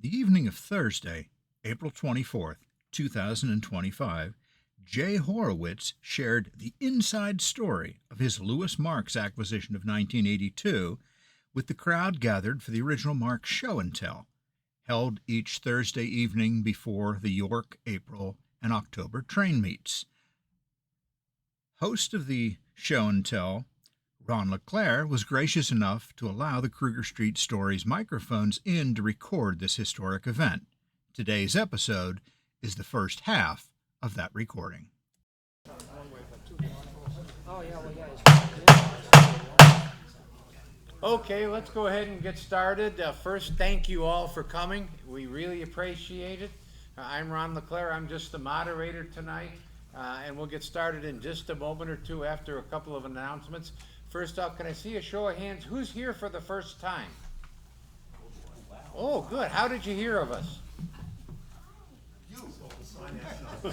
The evening of Thursday, April 24th, 2025, Jay Horowitz shared the inside story of his Louis Marx acquisition of 1982 with the crowd gathered for the original Marx Show and Tell, held each Thursday evening before the York, April, and October train meets. Host of the Show and Tell, Ron LeClaire, was gracious enough to allow the Kruger Street Stories microphones in to record this historic event. Today's episode is the first half of that recording. Okay, let's go ahead and get started. First, thank you all for coming. We really appreciate it. I'm Ron LeClaire. I'm just the moderator tonight, and we'll get started in just a moment or two after a couple of announcements. First off, can I see a show of hands? Who's here for the first time? Oh, good. How did you hear of us?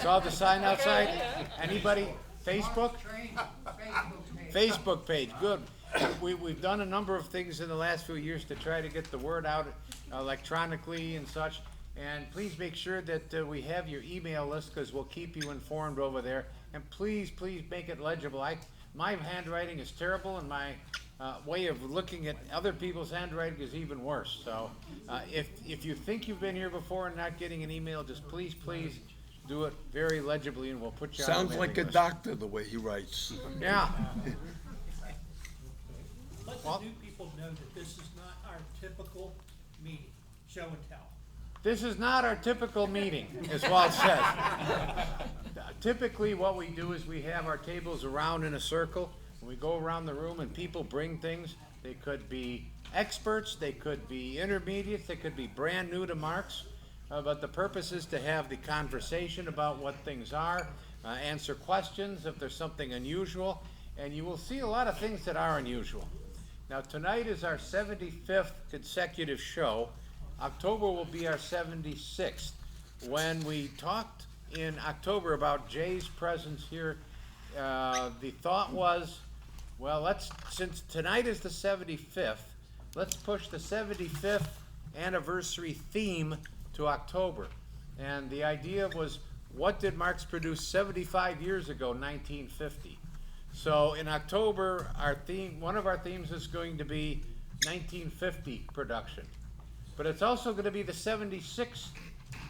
Saw the sign outside? Anybody? Facebook? Facebook page. Good. We've done a number of things in the last few years to try to get the word out electronically and such. And please make sure that we have your email list, because we'll keep you informed over there. And please make it legible. My handwriting is terrible, and my way of looking at other people's handwriting is even worse. So if you think you've been here before and not getting an email, just please do it very legibly, and we'll put you on the Sounds mailing like a list. doctor the way he writes. Yeah. Let the new people know that this is not our typical meeting, show and tell. This is not our typical meeting, as Walt says. Typically, what we do is we have our tables around in a circle, and we go around the room and people bring things. They could be experts, they could be intermediates, they could be brand new to Marx, but the purpose is to have the conversation about what things are, answer questions if there's something unusual, and you will see a lot of things that are unusual. Now, tonight is our 75th consecutive show. October will be our 76th. When we talked in October about Jay's presence here, the thought was, well, since tonight is the 75th, let's push the 75th anniversary theme to October. And the idea was, what did Marx produce 75 years ago, 1950? So in October, one of our themes is going to be 1950 production. But it's also going to be the 76th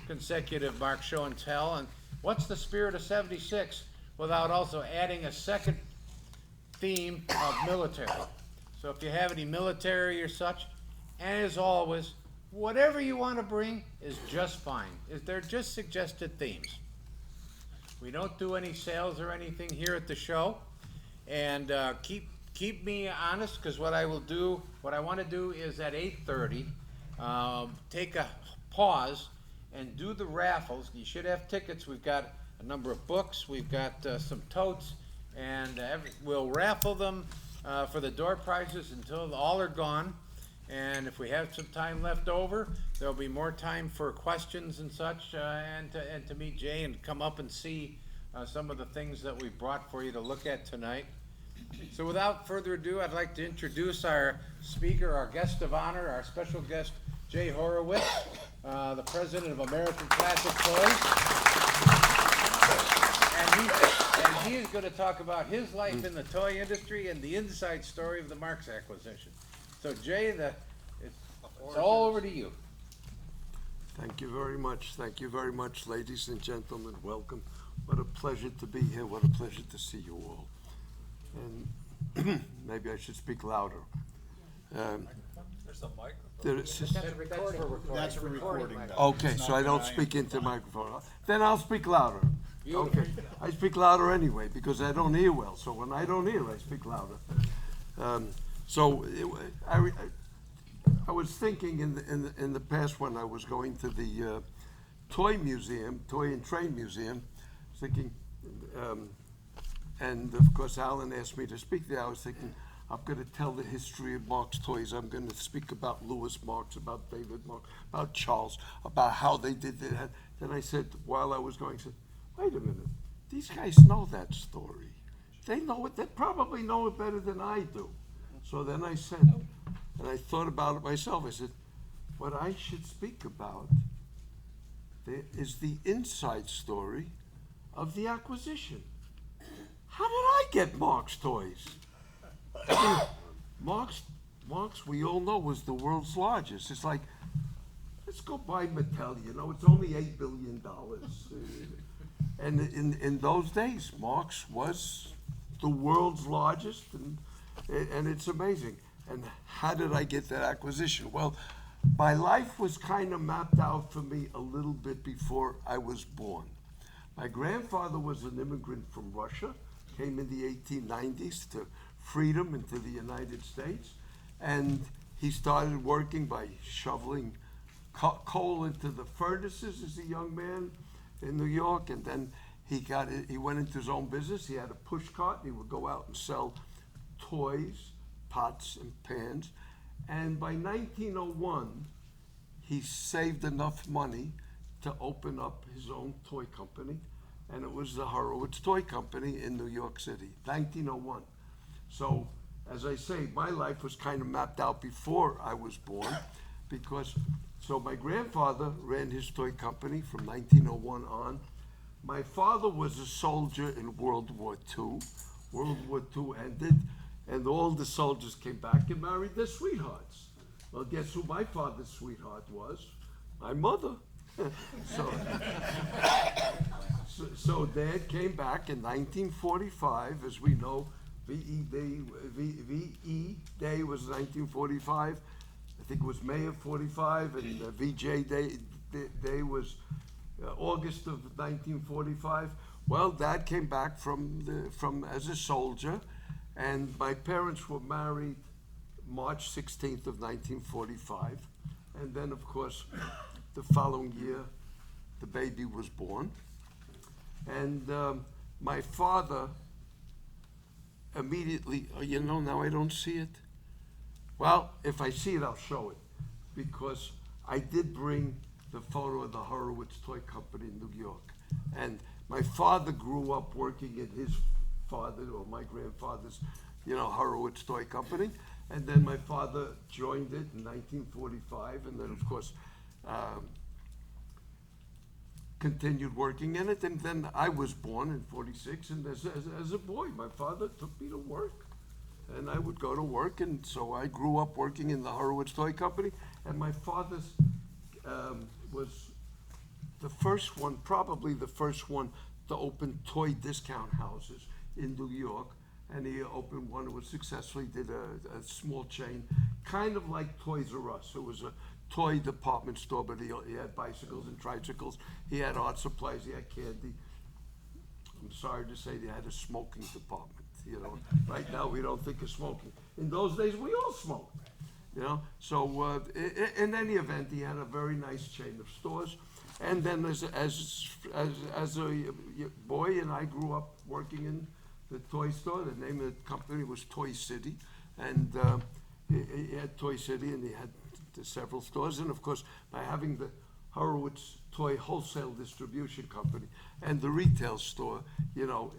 consecutive Marx Show and Tell. And what's the spirit of 76 without also adding a second theme of military? So if you have any military or such, and as always, whatever you want to bring is just fine. They're just suggested themes. We don't do any sales or anything here at the show. And keep me honest, because what I want to do is at 8:30, take a pause and do the raffles. You should have tickets. We've got a number of books. We've got some totes, and we'll raffle them for the door prizes until all are gone. And if we have some time left over, there'll be more time for questions and such, and to meet Jay and come up and see some of the things that we brought for you to look at tonight. So without further ado, I'd like to introduce our speaker, our guest of honor, our special guest, Jay Horowitz, the president of American Classic Toys. And he is going to talk about his life in the toy industry and the inside story of the Marx acquisition. So Jay, it's all over to you. Thank you very much. Thank you very much, ladies and gentlemen. Welcome. What a pleasure to be here. What a pleasure to see you all. And maybe I should speak louder. There's a microphone. That's for recording. Okay, so I don't speak into the microphone. Then I'll speak louder. Okay, I speak louder anyway because I don't hear well. So when I don't hear, I speak louder. I was thinking in the past when I was going to the toy and train museum, thinking, and of course Allan asked me to speak there. I was thinking, I'm going to tell the history of Marx Toys. I'm going to speak about Louis Marx, about David Marx, about Charles, about how they did it. Then I said, while I was going, I said, wait a minute, these guys know that story. They know it. They probably know it better than I do. So then I said, and I thought about it myself. I said, what I should speak about is the inside story of the acquisition. How did I get Marx Toys? Marx, we all know, was the world's largest. It's like, let's go buy Mattel, you know, it's only $8 billion. And in those days, Marx was the world's largest, and it's amazing. And how did I get that acquisition? Well, my life was kind of mapped out for me a little bit before I was born. My grandfather was an immigrant from Russia, came in the 1890s to freedom into the United States, and he started working by shoveling coal into the furnaces as a young man in New York, and then he went into his own business. He had a push cart. He would go out and sell toys, pots and pans, and by 1901, he saved enough money to open up his own toy company, and it was the Horowitz Toy Company in New York City, 1901. So, as I say, my life was kind of mapped out before I was born, because, so my grandfather ran his toy company from 1901 on. My father was a soldier in World War II. World War II ended, and all the soldiers came back and married their sweethearts. Well, guess who my father's sweetheart was? My mother. So Dad came back in 1945, as we know. VE Day was 1945. I think it was May of 45, and VJ Day was August of 1945. Well, Dad came back from as a soldier, and my parents were married March 16th of 1945, and then of course the following year the baby was born, and my father immediately, you know, now I don't see it. Well, if I see it, I'll show it, because I did bring the photo of the Horowitz Toy Company in New York, and my father grew up working at his father, or my grandfather's, you know, Horowitz Toy Company, and then my father joined it in 1945, and then of course continued working in it, and then I was born in 46, and as a boy, my father took me to work, and I would go to work, and so I grew up working in the Horowitz Toy Company, and my father's was the first one, probably the first one to open toy discount houses in New York, and he opened one that was successful. He did a small chain, kind of like Toys R Us. It was a toy department store, but he had bicycles and tricycles. He had art supplies. He had candy. I'm sorry to say, they had a smoking department. You know, right now we don't think of smoking. In those days, we all smoked. You know, so in any event, he had a very nice chain of stores. And then as a boy, and I grew up working in the toy store. The name of the company was Toy City, and he had Toy City, and he had several stores. And of course, by having the Horowitz Toy Wholesale Distribution Company and the retail store, you know,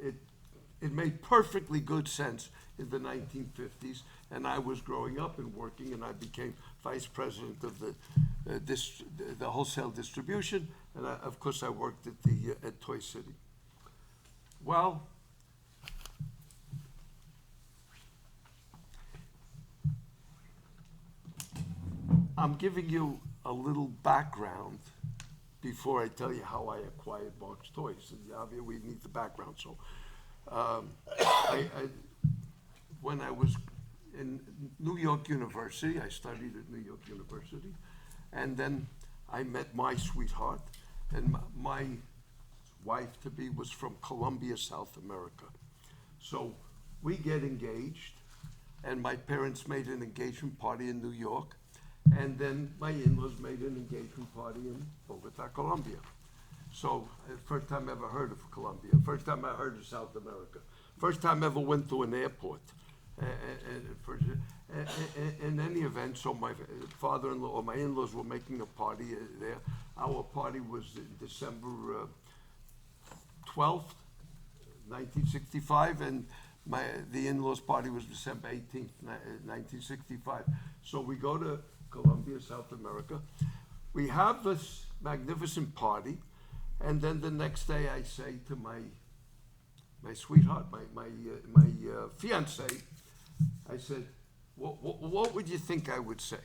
it made perfectly good sense in the 1950s. And I was growing up and working, and I became vice president of the wholesale distribution. And of course, I worked at Toy City. Well, I'm giving you a little background before I tell you how I acquired Marx Toys. And obviously, we need the background. So, when I was in New York University, I studied at New York University, and then I met my sweetheart, and my wife-to-be was from Colombia, South America. So we get engaged, and my parents made an engagement party in New York, and then my in-laws made an engagement party in Bogota, Colombia. So, first time I ever heard of Colombia, first time I heard of South America, first time I ever went to an airport. In any event, so my father-in-law or my in-laws were making a party there. Our party was December 12th, 1965, and the in-laws party was December 18th, 1965. So we go to Colombia, South America. We have this magnificent party, and then the next day I say to my sweetheart, my fiance, I said, what would you think I would say?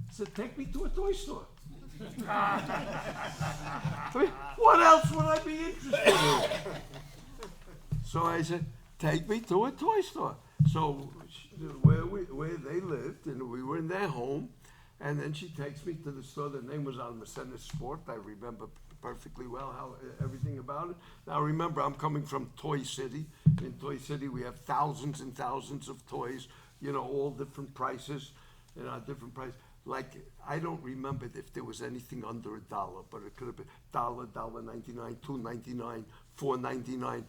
I said, take me to a toy store. I mean, what else would I be interested in? So I said, take me to a toy store. So where they lived, and we were in their home, and then she takes me to the store. The name was Allan Sport. I remember perfectly well how everything about it. Now remember, I'm coming from Toy City. In Toy City, we have thousands and thousands of toys, all different prices, different prices. Like, I don't remember if there was anything under $1, but it could have been $1, $1.99, $2.99, $4.99.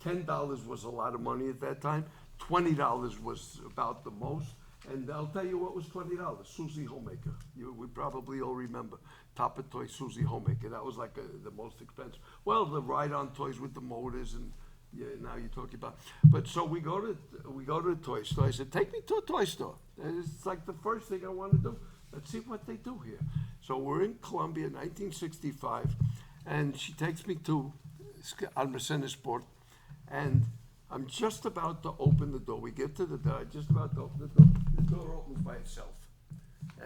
$10 was a lot of money at that time. $20 was about the most. And I'll tell you what was $20. Susie Homemaker. We probably all remember. Topper Toy Susie Homemaker. That was like the most expensive. Well, the ride-on toys with the motors, and now you're talking about. But so we go to a toy store. I said, take me to a toy store. And it's like the first thing I want to do. Let's see what they do here. So we're in Colombia, 1965, and she takes me to Almacén Sport, and I'm just about to open the door. We get to the door, just about to open the door. The door opens by itself.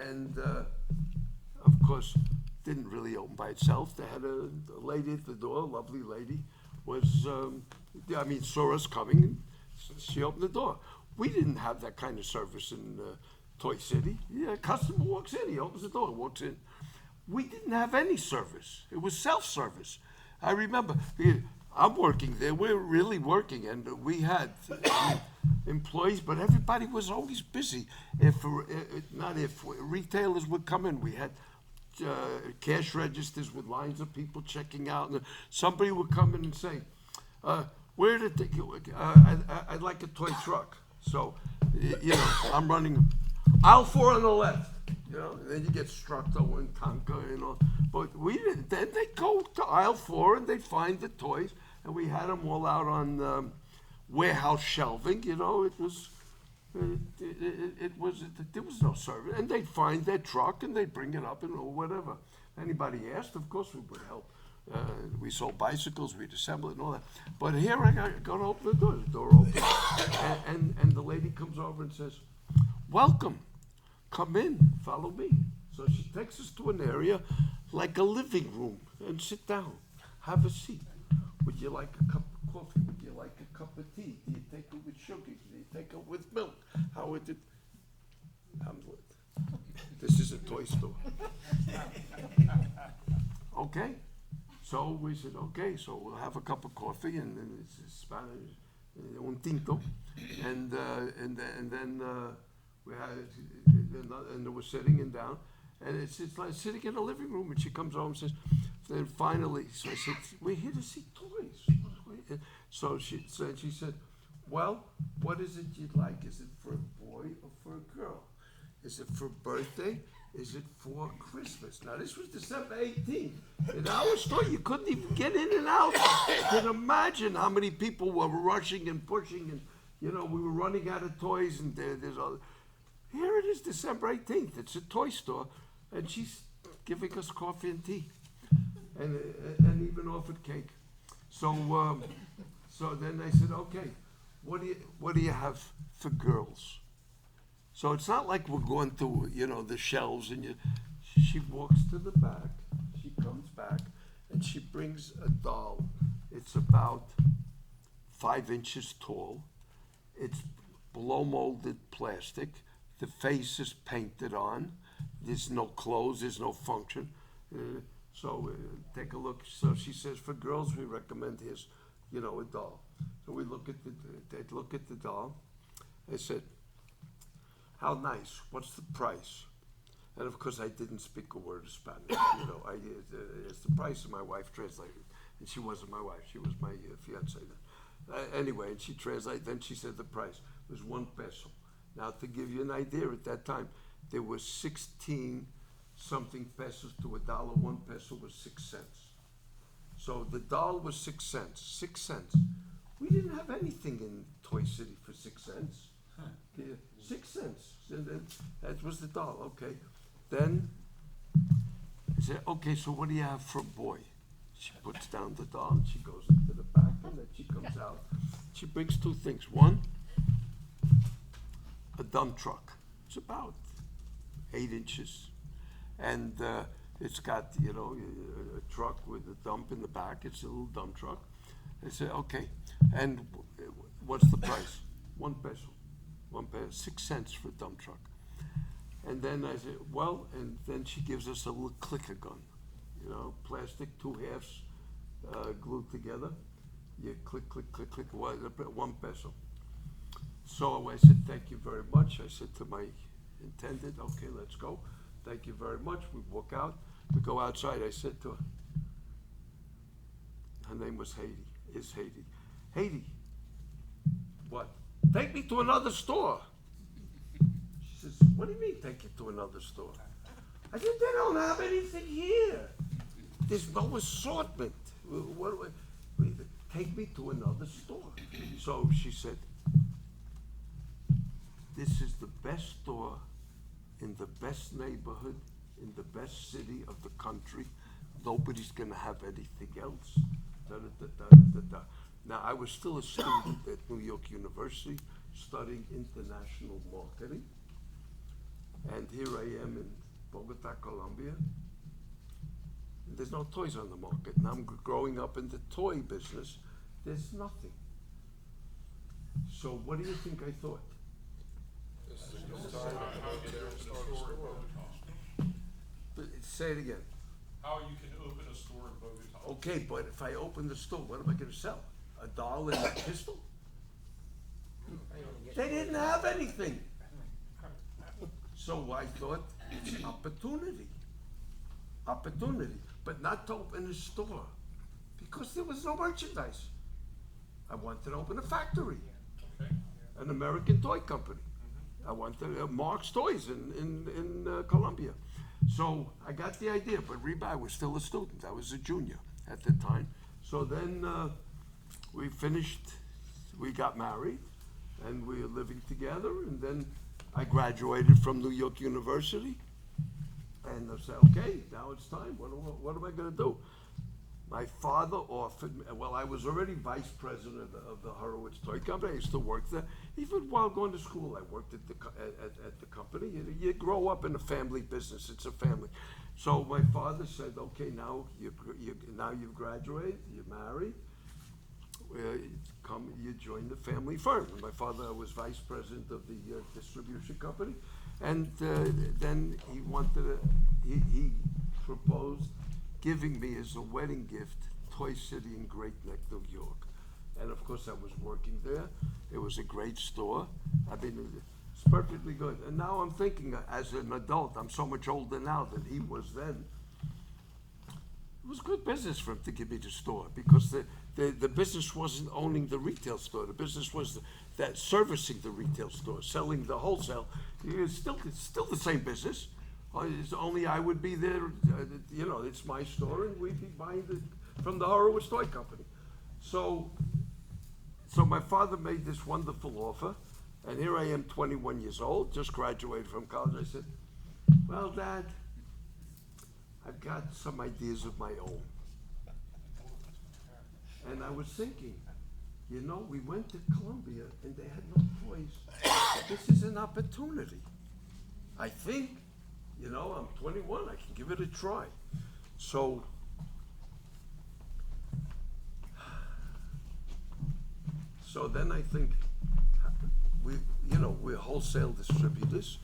And, of course, didn't really open by itself. They had a lady at the door, a lovely lady, saw us coming, and she opened the door. We didn't have that kind of service in Toy City. Yeah, a customer walks in, he opens the door, walks in. We didn't have any service. It was self-service. I remember, I'm working there, we're really working, and we had employees, but everybody was always busy. Retailers would come in, we had cash registers with lines of people checking out, and somebody would come in and say, I'd like a toy truck. So, I'm running aisle 4 on the left, and then you get Structo and Tonka, But we didn't. Then they'd go to aisle 4 and they'd find the toys, and we had them all out on warehouse shelving. There was no service, and they'd find their truck and they'd bring it up and whatever. Anybody asked, of course we would help. We sold bicycles, we'd assemble it and all that. But here I got to open the door opens, and the lady comes over and says, welcome, come in, follow me. So she takes us to an area like a living room, and sit down, have a seat. Would you like a cup of coffee? Would you like a cup of tea? Do you take it with sugar? Do you take it with milk? How would it? Hamlet. This is a toy store. Okay. So we said, okay, so we'll have a cup of coffee, and it's Spanish, un tinto, and then we had, and we're sitting and down, and it's like sitting in a living room, and she comes over and says, then finally, so I said, we're here to see toys. So she said, well, what is it you'd like? Is it for a boy or for a girl? Is it for birthday? Is it for Christmas? Now, this was December 18th. In our store, you couldn't even get in and out. You can imagine how many people were rushing and pushing, and, we were running out of toys, and there's all. Here it is, December 18th. It's a toy store, and she's giving us coffee and tea, and even offered cake. So then I said, okay, what do you have for girls? So it's not like we're going to, the shelves, and she walks to the back, she comes back, and she brings a doll. It's about 5 inches tall. It's blow molded plastic. The face is painted on. There's no clothes, there's no function. Take a look. So she says, for girls, we recommend here's, a doll. So we look at the doll. I said, how nice, what's the price? And of course I didn't speak a word of Spanish, it's the price, and my wife translated, and she wasn't my wife, she was my fiance then. Anyway, and she translated, then she said the price was 1 peso. Now, to give you an idea, at that time, there was 16 something pesos to $1. 1 peso was 6 cents. So the doll was 6 cents, 6 cents. We didn't have anything in Toy City for 6 cents. Yeah, 6 cents. And then that was the dollar. Okay. Then I said, okay, so what do you have for a boy? She puts down the doll and she goes into the back and then she comes out. She brings 2 things. One, a dump truck. It's about 8 inches. And it's got, you know, a truck with a dump in the back. It's a little dump truck. I said, okay. And what's the price? 1 peso. 1 peso, 6 cents for a dump truck. And then I said, well, and then she gives us a little clicker gun, you know, plastic, 2 halves glued together. You click, click, click, click, 1 peso. So I said, thank you very much. I said to my intendant, okay, let's go. Thank you very much. We walk out. We go outside. I said to her name was Haiti, is Haiti. Haiti, what? Take me to another store. She says, what do you mean take you to another store? I said, they don't have anything here. There's no assortment. Take me to another store. So she said, this is the best store in the best neighborhood, in the best city of the country. Nobody's gonna have anything else. Da, da, da, da, da. Now, I was still a student at New York University studying international marketing. And here I am in Bogota, Colombia. And there's no toys on the market. And I'm growing up in the toy business. There's nothing. So what do you think I thought? Say it again. How you can open a store in Bogota. Okay, but if I open the store, what am I gonna sell? A doll and a pistol? They didn't have anything. So I thought, it's opportunity. Opportunity, but not to open a store, because there was no merchandise. I wanted to open a factory, Okay. an American toy company. I wanted Marx Toys in Colombia. So I got the idea, but Reba, I was still a student. I was a junior at the time. So then we finished, we got married, and we were living together, and then I graduated from New York University. And I said, okay, now it's time. What am I gonna do? My father offered me, well, I was already vice president of the Horowitz Toy Company. I used to work there. Even while going to school, I worked at the company. You grow up in a family business. It's a family. So my father said, okay, now you've graduated, you're married. You join the family firm. And my father was vice president of the distribution company. And then he proposed giving me as a wedding gift Toy City in Great Neck, New York. And of course I was working there. It was a great store. I mean, it's perfectly good. And now I'm thinking, as an adult, I'm so much older now than he was then. It was good business for him to give me the store, because the business wasn't owning the retail store. The business was that servicing the retail store, selling the wholesale. It's still the same business. It's only I would be there, it's my store, and we'd be buying from the Horowitz Toy Company. So my father made this wonderful offer, and here I am, 21 years old, just graduated from college. I said, well, Dad, I've got some ideas of my own. And I was thinking, we went to Colombia and they had no toys. This is an opportunity. I think, I'm 21, I can give it a try. So then I think, we're wholesale distributors,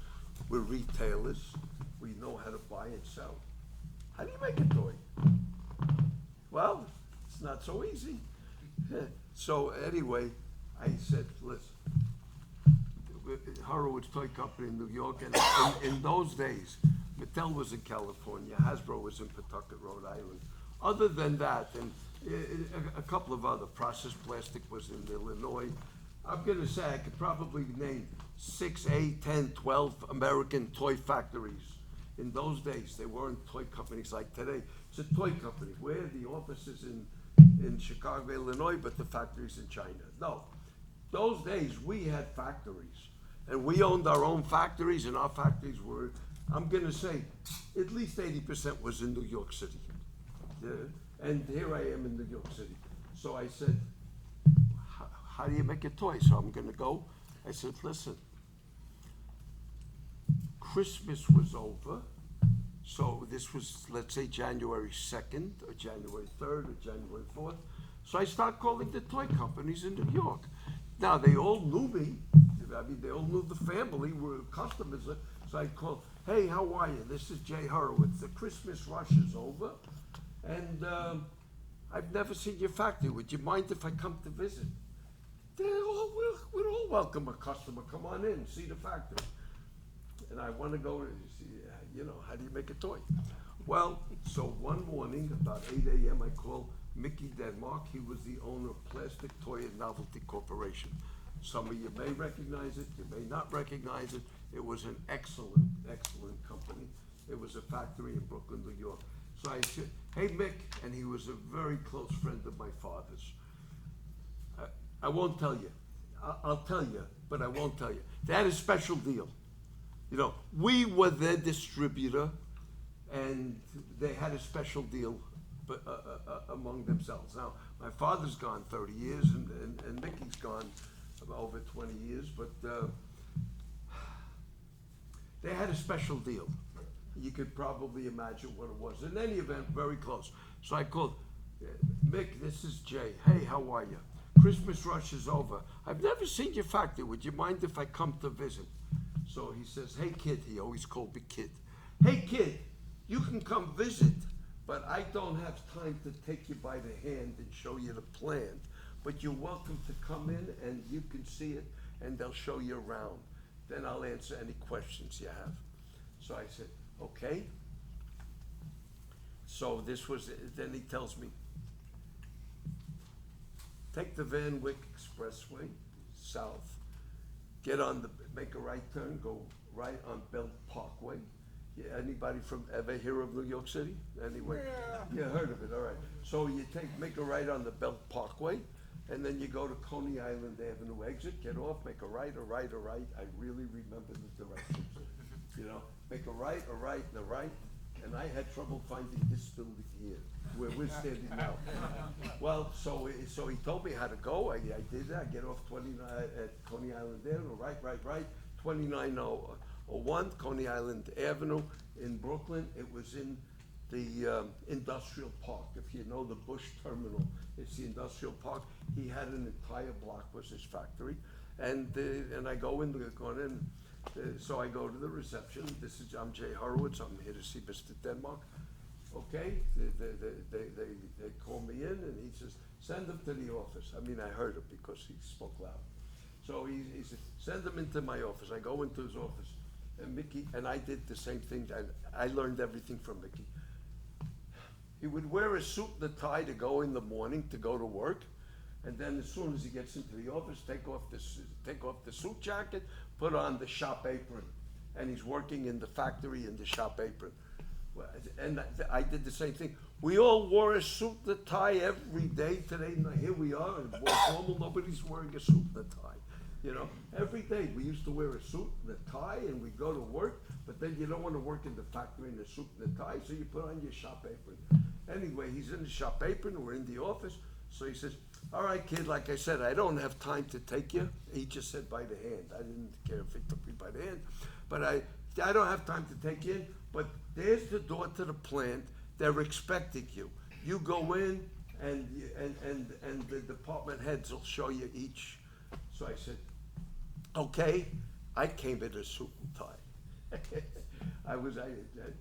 we're retailers, we know how to buy and sell. How do you make a toy? Well, it's not so easy. So anyway, I said, listen, Horowitz Toy Company in New York, and in those days, Mattel was in California, Hasbro was in Pawtucket, Rhode Island. Other than that, and a couple of other, Processed Plastic was in Illinois. I'm gonna say I could probably name 6, 8, 10, 12 American toy factories. In those days, they weren't toy companies like today. It's a toy company. Where the office is in Chicago, Illinois, but the factory's in China. No, those days we had factories. And we owned our own factories, and our factories were, I'm gonna say, at least 80% was in New York City. Yeah, and here I am in New York City. So I said, how do you make a toy? So I'm gonna go. I said, listen, Christmas was over. So this was, let's say, January 2nd, or January 3rd, or January 4th. So I start calling the toy companies in New York. Now, they all knew me. I mean, they all knew the family, were customers. So I called, hey, how are you? This is Jay Horowitz. The Christmas rush is over. And I've never seen your factory. Would you mind if I come to visit? We'd all welcome a customer. Come on in, see the factory. And I want to go see, how do you make a toy? Well, so one morning, about 8 a.m., I called Mickey Denmark. He was the owner of Plastic Toy and Novelty Corporation. Some of you may recognize it, you may not recognize it. It was an excellent, excellent company. It was a factory in Brooklyn, New York. So I said, hey, Mick, and he was a very close friend of my father's. I won't tell you. I'll tell you, but I won't tell you. They had a special deal. We were their distributor, and they had a special deal among themselves. Now, my father's gone 30 years, and Mickey's gone over 20 years, but they had a special deal. You could probably imagine what it was. In any event, very close. So I called, Mick, this is Jay. Hey, how are you? Christmas rush is over. I've never seen your factory. Would you mind if I come to visit? So he says, hey, kid. He always called me kid. Hey, kid, you can come visit, but I don't have time to take you by the hand and show you the plan. But you're welcome to come in and you can see it, and they'll show you around. Then I'll answer any questions you have. So I said, okay. So then he tells me, take the Van Wyck Expressway south, make a right turn, go right on Belt Parkway. Yeah, anybody ever hear of New York City? Anyway, yeah, heard of it. All right. So you make a right on the Belt Parkway, and then you go to Coney Island Avenue exit. Get off, make a right, a right, a right. I really remember the directions. Make a right, and a right. And I had trouble finding this building here, where we're standing now. Well, so he told me how to go. I did that. I get off 29 at Coney Island Avenue, right, 2901 Coney Island Avenue in Brooklyn. It was in the industrial park. If you know the Bush Terminal, it's the industrial park. He had an entire block was his factory, and I go in. So I go to the reception. I'm Jay Horowitz. I'm here to see Mr. Denmark. Okay, they call me in, and he says, send him to the office. I mean, I heard him because he spoke loud. So he said, send him into my office. I go into his office, and Mickey, and I did the same thing. I learned everything from Mickey. He would wear a suit and a tie to go in the morning to go to work. And then as soon as he gets into the office, take off the suit jacket, put on the shop apron. And he's working in the factory in the shop apron. And I did the same thing. We all wore a suit and a tie every day. Today, here we are, and normal, nobody's wearing a suit and a tie. Every day we used to wear a suit and a tie, and we go to work, but then you don't want to work in the factory in a suit and a tie, so you put on your shop apron. Anyway, he's in the shop apron, we're in the office, so he says, all right, kid, like I said, I don't have time to take you. He just said by the hand. I didn't care if he took me by the hand, but I don't have time to take you in, but there's the door to the plant. They're expecting you. You go in, and the department heads will show you each. So I said, okay. I came in a suit and tie. I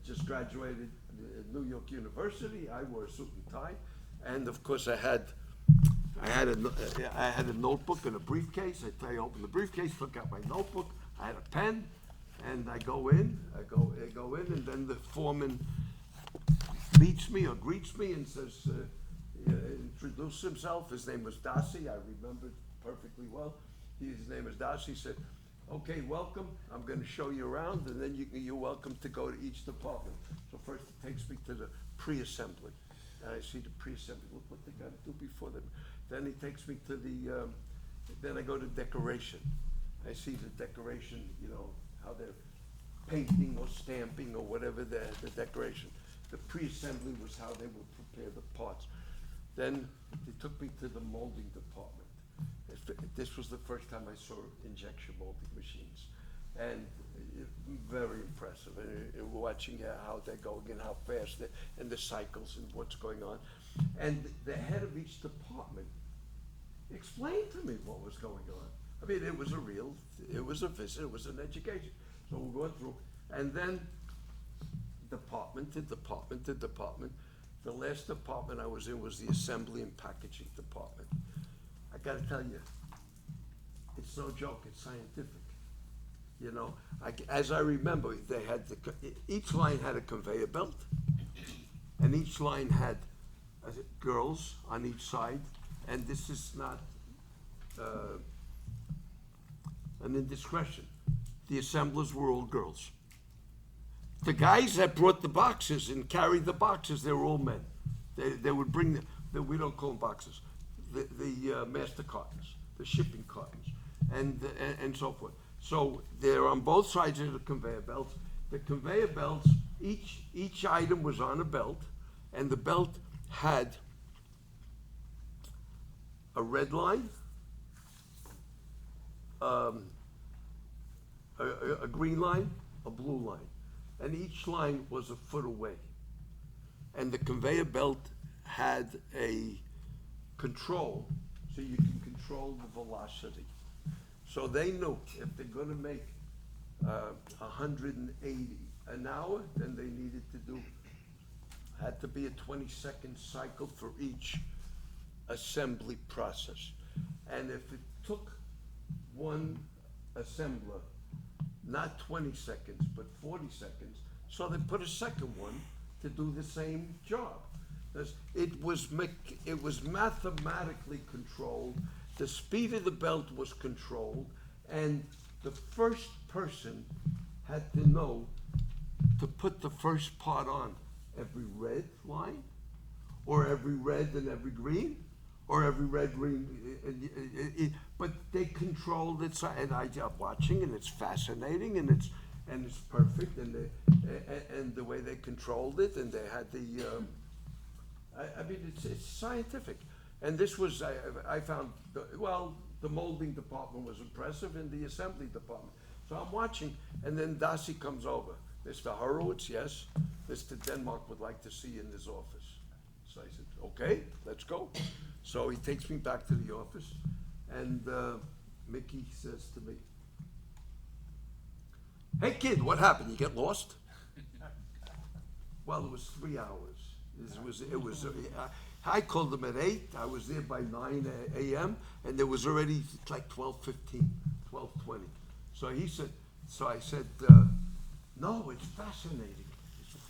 just graduated New York University. I wore a suit and tie, and of course I had a notebook and a briefcase. I opened the briefcase, took out my notebook. I had a pen, and I go in, and then the foreman meets me or greets me and says, introduce himself. His name was Darcy. I remember it perfectly well. His name is Darcy. He said, okay, welcome. I'm going to show you around, and then you're welcome to go to each department. So first it takes me to the pre-assembly. And I see the pre-assembly. Look what they got to do before them. Then he takes me to then I go to decoration. I see the decoration, you know, how they're painting or stamping or whatever the decoration. The pre-assembly was how they would prepare the parts. Then they took me to the molding department. This was the first time I saw injection molding machines. And very impressive, and watching how they're going and how fast they, and the cycles and what's going on. And the head of each department explained to me what was going on. I mean, it was a visit, it was an education. So we're going through, and then department to department to department. The last department I was in was the assembly and packaging department. I gotta tell you, it's no joke, it's scientific. You know, as I remember, they had each line had a conveyor belt, and each line had girls on each side, and this is not an indiscretion. The assemblers were all girls. The guys that brought the boxes and carried the boxes, they were all men. They would bring we don't call them boxes, the master cartons, the shipping cartons, and so forth. So they're on both sides of the conveyor belts. The conveyor belts, each item was on a belt, and the belt had a red line, a green line, a blue line, and each line was a foot away. And the conveyor belt had a control, so you can control the velocity. So they knew if they're gonna make 180 an hour, then they needed to had to be a 20-second cycle for each assembly process. And if it took one assembler, not 20 seconds, but 40 seconds, so they put a second one to do the same job. It was mathematically controlled. The speed of the belt was controlled, and the first person had to know to put the first part on every red line, or every red and every green, or every red, green, but they controlled it, and I'm watching, and it's fascinating, and it's perfect, and the way they controlled it, and they had the, I mean, it's scientific. And this was, I found, the molding department was impressive, and the assembly department. So I'm watching, and then Darcy comes over. Mr. Horowitz, yes, Mr. Denmark would like to see you in his office. So I said, okay, let's go. So he takes me back to the office, and Mickey says to me, hey kid, what happened? You get lost? Well, it was 3 hours. I called him at 8. I was there by 9 a.m. and there was already like 12:15, 12:20. So I said, no, it's fascinating.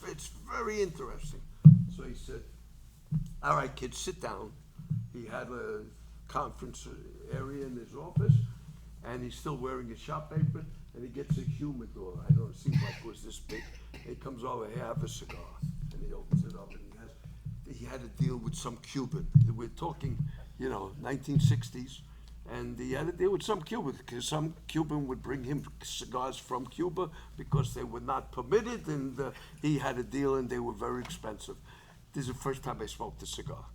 It's very interesting. So he said, all right, kid, sit down. He had a conference area in his office, and he's still wearing his shop apron, and he gets a humidor. I don't know, it seems like it was this big. He comes over, hey, have a cigar, and he opens it up, and he had to deal with some Cuban. We're talking, 1960s, and he had to deal with some Cuban, because some Cuban would bring him cigars from Cuba because they were not permitted, and he had a deal, and they were very expensive. This is the first time I smoked a cigar.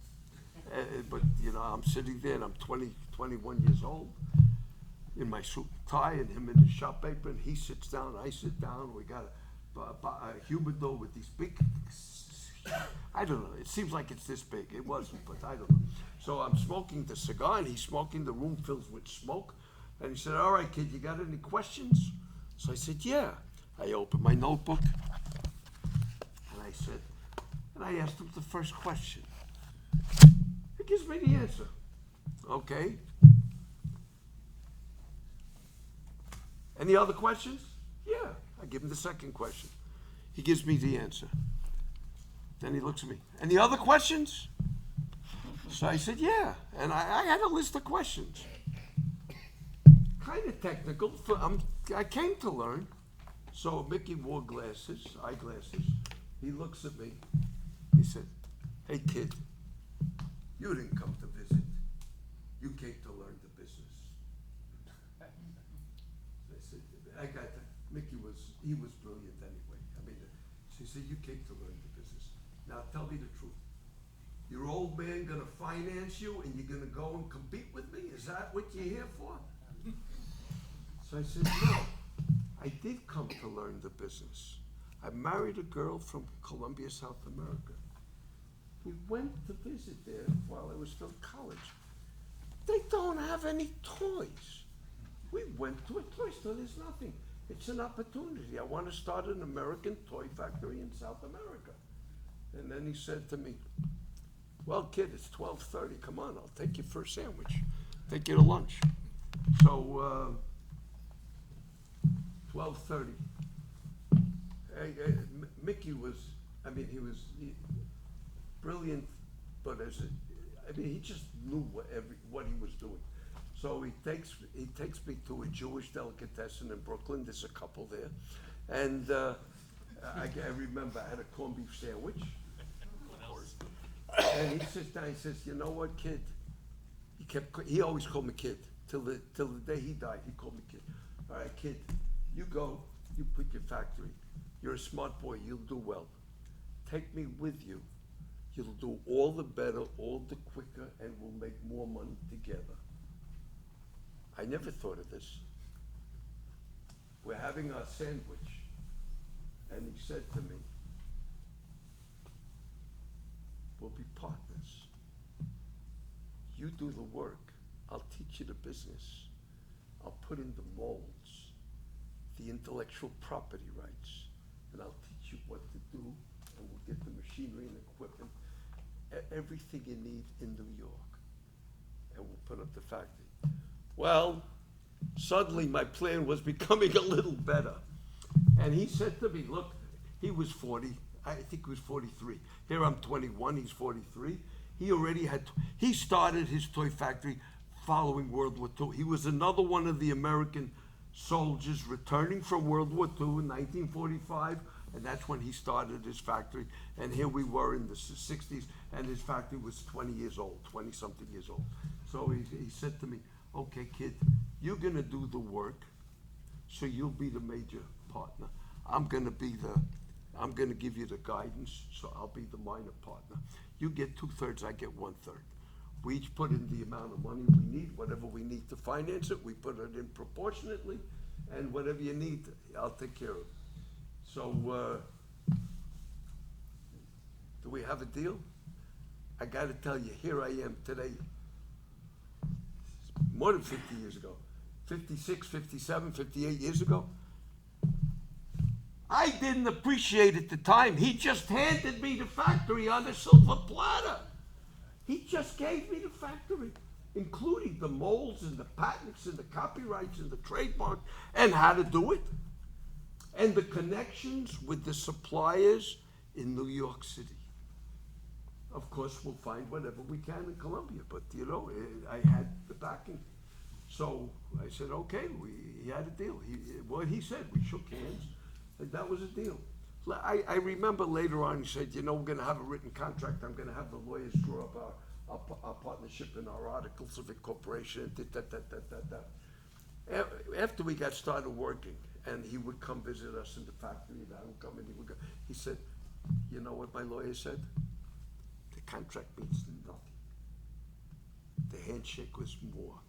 But, I'm sitting there, and I'm 21 years old, in my suit and tie, and him in his shop apron. He sits down, I sit down. We got a humidor with these big, I don't know, it seems like it's this big. It wasn't, but I don't know. So I'm smoking the cigar, and he's smoking. The room fills with smoke. And he said, all right, kid, you got any questions? So I said, yeah. I opened my notebook, and I asked him the first question. He gives me the answer. Okay. Any other questions? Yeah. I give him the second question. He gives me the answer. Then he looks at me. Any other questions? So I said, yeah. And I had a list of questions. Kind of technical. I came to learn. So Mickey wore eyeglasses. He looks at me. He said, hey, kid, you didn't come to visit. You came to learn the business. I got that. He was brilliant anyway. I mean, she said, you came to learn the business. Now tell me the truth. Your old man gonna finance you and you're gonna go and compete with me? Is that what you're here for? So I said, no, I did come to learn the business. I married a girl from Colombia, South America. We went to visit there while I was still in college. They don't have any toys. We went to a toy store, there's nothing. It's an opportunity. I want to start an American toy factory in South America. And then he said to me, well, kid, it's 12:30. Come on, I'll take you for a sandwich. Take you to lunch. So, 12:30. Mickey was, he was brilliant, but he just knew what he was doing. So he takes me to a Jewish delicatessen in Brooklyn. There's a couple there, and I remember I had a corned beef sandwich. And he sits down. He says, "You know what, kid?" He always called me kid till the day he died. He called me kid. All right, kid, you go. You put your factory. You're a smart boy. You'll do well. Take me with you. You'll do all the better, all the quicker, and we'll make more money together. I never thought of this. We're having our sandwich, and he said to me, we'll be partners. You do the work. I'll teach you the business. I'll put in the molds, the intellectual property rights, and I'll teach you what to do, and we'll get the machinery and equipment, everything you need in New York, and we'll put up the factory. Well, suddenly my plan was becoming a little better. And he said to me, look, he was 40, I think he was 43. Here I'm 21, he's 43. He started his toy factory following World War II. He was another one of the American soldiers returning from World War II in 1945, and that's when he started his factory. And here we were in the 60s, and his factory was 20 years old, 20-something years old. So he said to me, okay, kid, you're gonna do the work, so you'll be the major partner. I'm gonna give you the guidance, so I'll be the minor partner. You get 2/3, I get 1/3. We each put in the amount of money we need, whatever we need to finance it, we put it in proportionately, and whatever you need, I'll take care of. So, do we have a deal? I gotta tell you, here I am today, more than 50 years ago, 56, 57, 58 years ago. I didn't appreciate at the time. He just handed me the factory on a silver platter. He just gave me the factory, including the molds and the patents and the copyrights and the trademark and how to do it. And the connections with the suppliers in New York City. Of course, we'll find whatever we can in Colombia, but I had the backing. So I said, okay, he had a deal. He said, we shook hands, and that was a deal. I remember later on, he said, we're gonna have a written contract. I'm gonna have the lawyers draw up our partnership and our articles of incorporation. After we got started working, and he would come visit us in the factory, and I would come and he would go. He said, you know what my lawyer said? The contract means nothing. The handshake was more.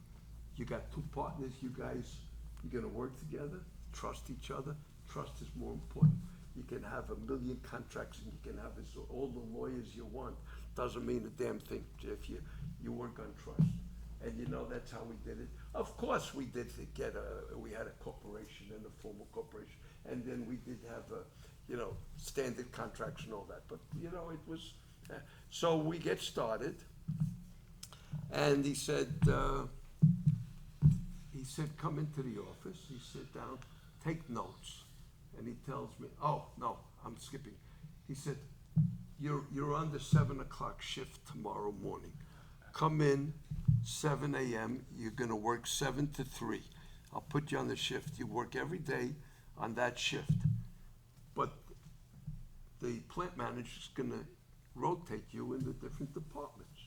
You got two partners, you guys, you're gonna work together, trust each other. Trust is more important. You can have 1 million contracts and you can have all the lawyers you want. Doesn't mean a damn thing if you work on trust. And that's how we did it. Of course we did we had a corporation and a formal corporation. And then we did have, standard contracts and all that. But, it was, so we get started. And he said, come into the office. He sit down, take notes. And he tells me, oh, no, I'm skipping. He said, you're on the 7 o'clock shift tomorrow morning. Come in 7 a.m. You're going to work 7 to 3. I'll put you on the shift. You work every day on that shift. But the plant manager is going to rotate you in the different departments.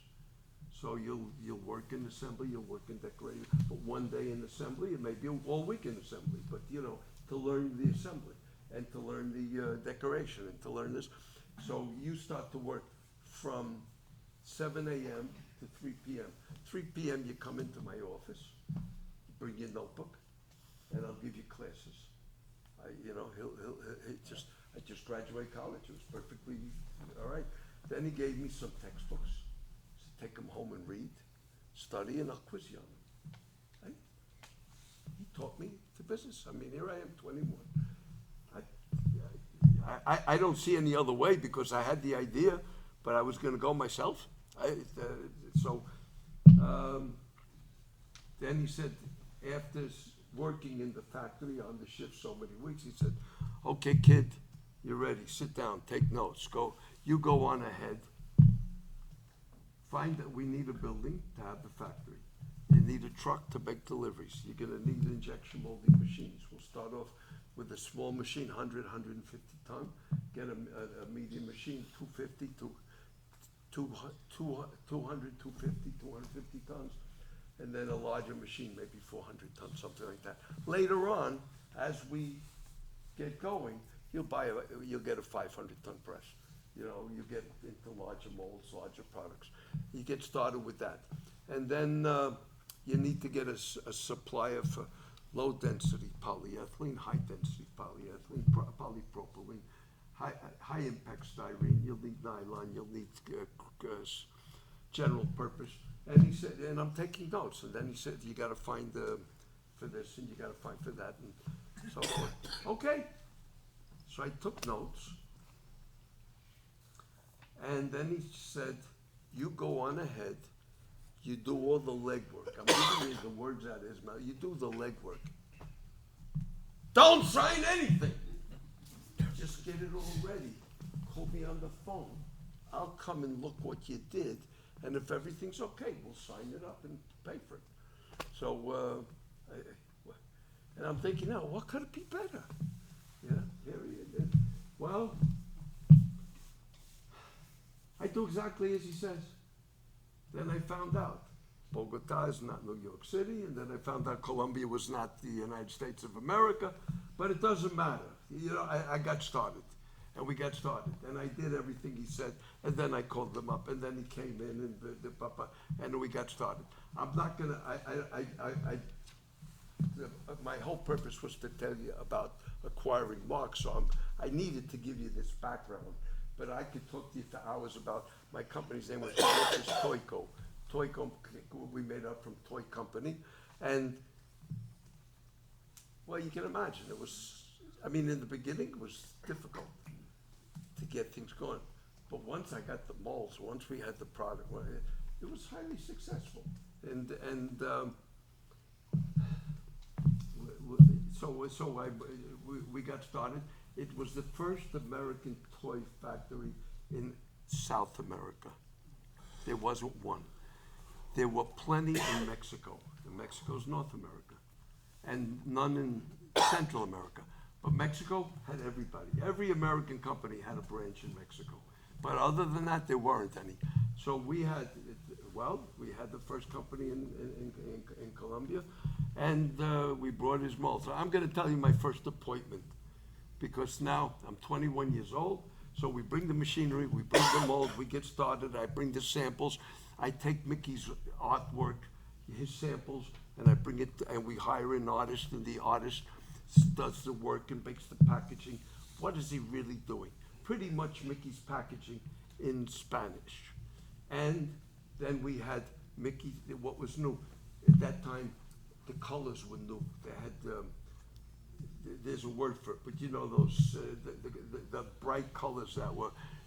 So you'll work in assembly, you'll work in decorating, but one day in assembly, it may be all week in assembly, but to learn the assembly and to learn the decoration and to learn this. So you start to work from 7 a.m. to 3 p.m. 3 p.m. you come into my office, bring your notebook, and I'll give you classes. I just graduated college. It was perfectly all right. Then he gave me some textbooks. He said, take them home and read, study, and I'll quiz you on them. Right? He taught me the business. I mean, here I am, 21. I don't see any other way because I had the idea, but I was going to go myself. Then he said, after working in the factory on the shift so many weeks, he said, okay, kid, you're ready. Sit down, take notes. You go on ahead. Find that we need a building to have the factory. You need a truck to make deliveries. You're going to need injection molding machines. We'll start off with a small machine, 100, 150 ton. Get a medium machine, 250 to 200, 250, 250 tons. And then a larger machine, maybe 400 tons, something like that. Later on, as we get going, you'll get a 500-ton press. You get into larger molds, larger products. You get started with that. And then you need to get a supplier for low-density polyethylene, high-density polyethylene, polypropylene, high-impact styrene. You'll need nylon. You'll need general purpose. And he said, and I'm taking notes. And then he said, you got to find for this, and you got to find for that, and so forth. Okay. So I took notes. And then he said, you go on ahead. You do all the legwork. I'm giving you the words out of his mouth. You do the legwork. Don't sign anything. Just get it all ready. Call me on the phone. I'll come and look what you did. And if everything's okay, we'll sign it up and pay for it. So, and I'm thinking now, what could it be better? Yeah, here he is. Well, I do exactly as he says. Then I found out Bogota is not New York City, and then I found out Colombia was not the United States of America, but it doesn't matter. I got started, and we got started, and I did everything he said, and then I called them up, and then he came in, and we got started. I'm not gonna, my whole purpose was to tell you about acquiring Marx, so I needed to give you this background. But I could talk to you for hours about my company's name was Toyco. Toyco, we made up from Toy Company. And, well, you can imagine, it was, in the beginning, it was difficult to get things going. But once I got the molds, once we had the product, it was highly successful. We got started. It was the first American toy factory in South America. There wasn't one. There were plenty in Mexico. And Mexico's North America. And none in Central America. But Mexico had everybody. Every American company had a branch in Mexico. But other than that, there weren't any. So we had the first company in Colombia. And we brought his mold. So I'm going to tell you my first appointment. Because now I'm 21 years old, so we bring the machinery, we bring the mold, we get started, I bring the samples, I take Mickey's artwork, his samples, and I bring it, and we hire an artist, and the artist does the work and makes the packaging. What is he really doing? Pretty much Mickey's packaging in Spanish. And then we had Mickey, what was new, at that time, the colors were new. They had, there's a word for it, but those the bright colors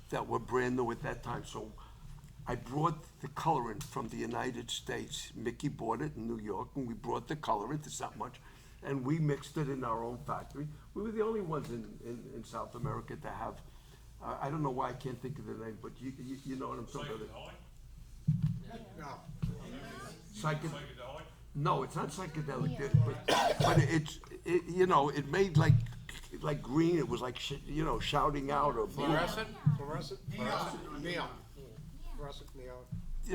that were brand new at that time. So I brought the colorant from the United States. Mickey bought it in New York, and we brought the colorant. It's not much, and we mixed it in our own factory. We were the only ones in South America to have. I don't know why I can't think of the name, but you know what I'm talking about. Psychedelic? No, it's not psychedelic, but it made like green. It was like shouting out or Fluorescent? Neon.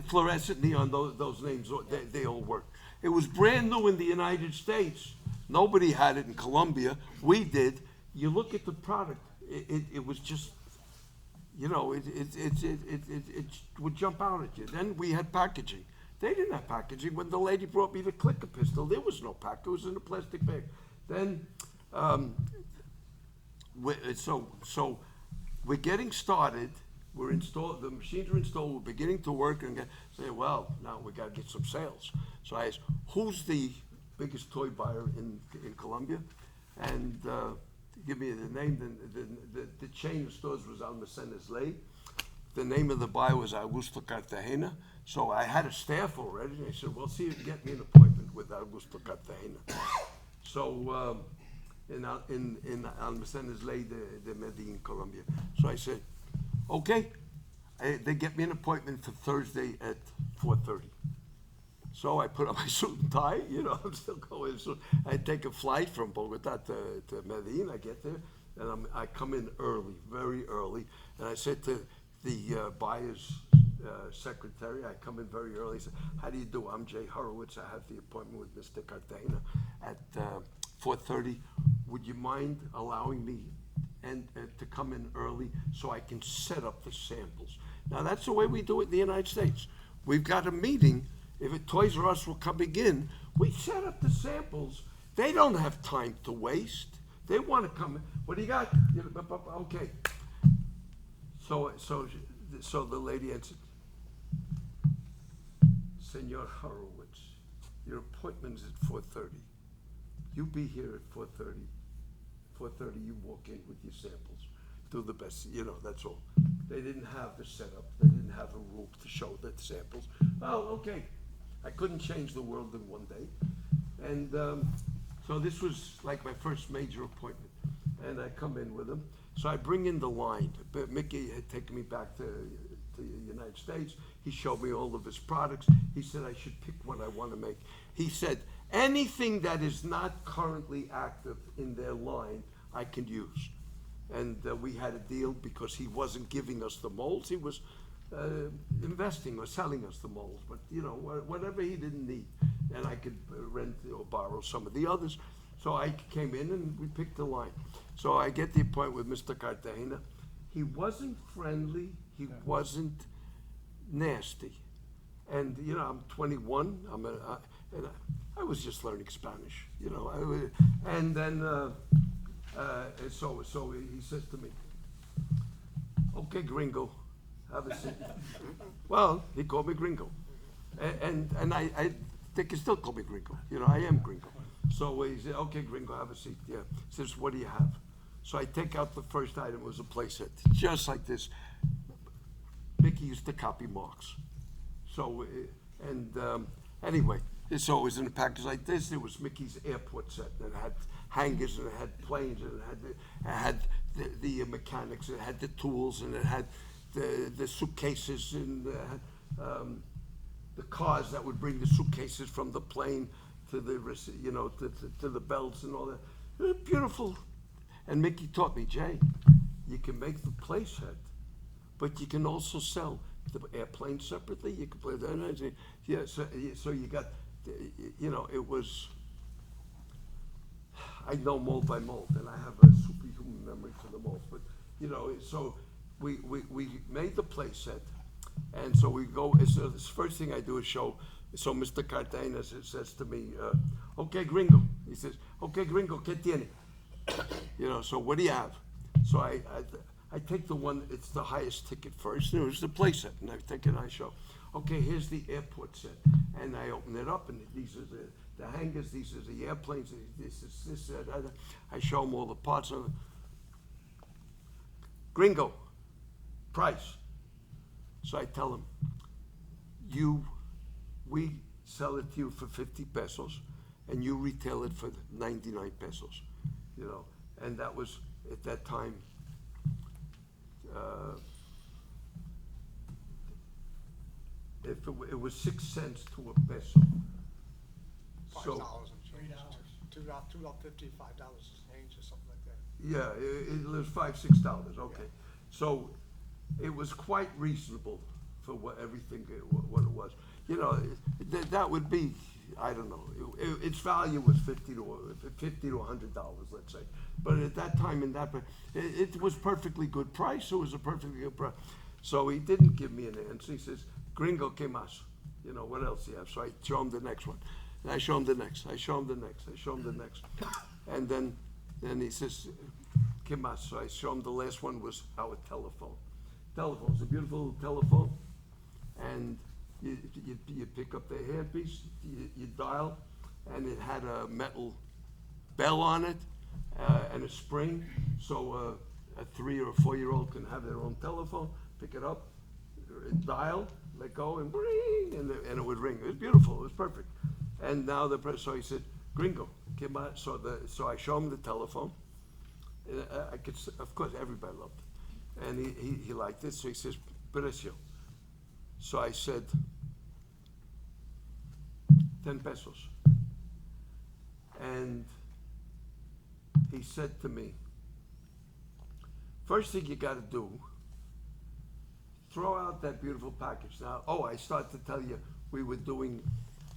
Fluorescent neon. Those names they all work. It was brand new in the United States, Nobody had it in Colombia. We did. You look at the product, it was just, you know, it would jump out at you. Then we had packaging. They didn't have packaging. When the lady brought me the clicker pistol, there was no pack. It was in a plastic bag. Then, so we're getting started. We're installed. The machines are installed. We're beginning to work and say, well, now we got to get some sales. So I asked, who's the biggest toy buyer in Colombia? And give me the name. The chain of stores was Almacenes Ley. The name of the buyer was Augusto Cartagena. So I had a staff already. And I said, well, see if you get me an appointment with Augusto Cartagena. So in Almacenes Ley de Medellin, Colombia. So I said, okay. They get me an appointment for Thursday at 4:30. So I put on my suit and tie, you know, I'm still going. So I take a flight from Bogota to Medellin. I get there, and I come in early, very early. And I said to the buyer's secretary, I come in very early. He said, how do you do? I'm Jay Horowitz. I have the appointment with Mr. Cartagena at 4:30. Would you mind allowing me to come in early so I can set up the samples? Now, that's the way we do it in the United States. We've got a meeting. If a Toys R Us were coming in, we set up the samples. They don't have time to waste. They want to come in. What do you got? Okay. So the lady answered, Senor Horowitz, your appointment's at 4:30. You be here at 4:30. 4:30, you walk in with your samples. Do the best, you know, that's all. They didn't have the setup. They didn't have a room to show the samples. Oh, okay. I couldn't change the world in one day. And so this was like my first major appointment. And I come in with him. So I bring in the line. But Mickey had taken me back to the United States. He showed me all of his products. He said I should pick what I want to make. He said, anything that is not currently active in their line, I can use. And we had a deal because he wasn't giving us the molds. He was investing or selling us the molds, but you know, whatever he didn't need, and I could rent or borrow some of the others. So I came in and we picked the line. So I get the appointment with Mr. Cartagena. He wasn't friendly. He wasn't nasty. And you know, I'm 21. And I was just learning Spanish. You know, and then so he says to me, "Okay, gringo. Have a seat." Well, he called me gringo. And I think he still called me gringo. You know, I am gringo. So he said, okay, gringo, have a seat. Yeah. He says, what do you have? So I take out the first item. It was a playset, just like this. Mickey used to copy Marx. So, anyway, so it was in a package like this. It was Mickey's airport set. And it had hangers, and it had planes, and it had the mechanics, and it had the tools, and it had the suitcases, and the cars that would bring the suitcases from the plane to the, you know, to the belts and all that. It was beautiful. And Mickey taught me, Jay, you can make the playset, but you can also sell the airplane separately. You can play that. Yeah, so you got, you know, it was, I know mold by mold, and I have a superhuman memory for the molds. But, you know, so we made the playset, and so we go, so the first thing I do is show. So Mr. Cartagena says to me, okay, gringo. He says, okay, gringo, ¿qué tiene? You know, so what do you have? So I take the one, it's the highest ticket first, and it was the playset, and I take it and I show, okay, here's the airport set. And I open it up, and these are the hangers, these are the airplanes, this is this, I show them all the parts of it. Gringo, price. So I tell him, we sell it to you for 50 pesos, and you retail it for 99 pesos, you know. And that was, at that time, if it was 6 cents to a peso. So, $5 and change. $2.50, $5 change or something like that. yeah, it was $5-6, okay. Yeah. So it was quite reasonable for what everything, what it was. you know, that would be, I don't know, its value was $50 to $100, let's say. But at that time, it was perfectly good price. It was a perfectly good price. So he didn't give me an answer. He says, "Gringo, que más?" You know, what else do you have? So I show him the next one. And I show him the next. I show him the next. I show him the next. And then he says, "Que más?" So I show him the last one was our telephone. Telephone. It's a beautiful little telephone. And you pick up the handpiece, you dial, and it had a metal bell on it and a spring, so a 3 or 4-year-old can have their own telephone, pick it up, dial, let go, and ring, and it would ring. It was beautiful. It was perfect. And now so he said, "Gringo, que más?" So I show him the telephone. Of course, everybody loved it, and he liked it. So he says, "Precio." So I said, 10 pesos. And he said to me, "First thing you got to do, throw out that beautiful package." Now, I start to tell you we were doing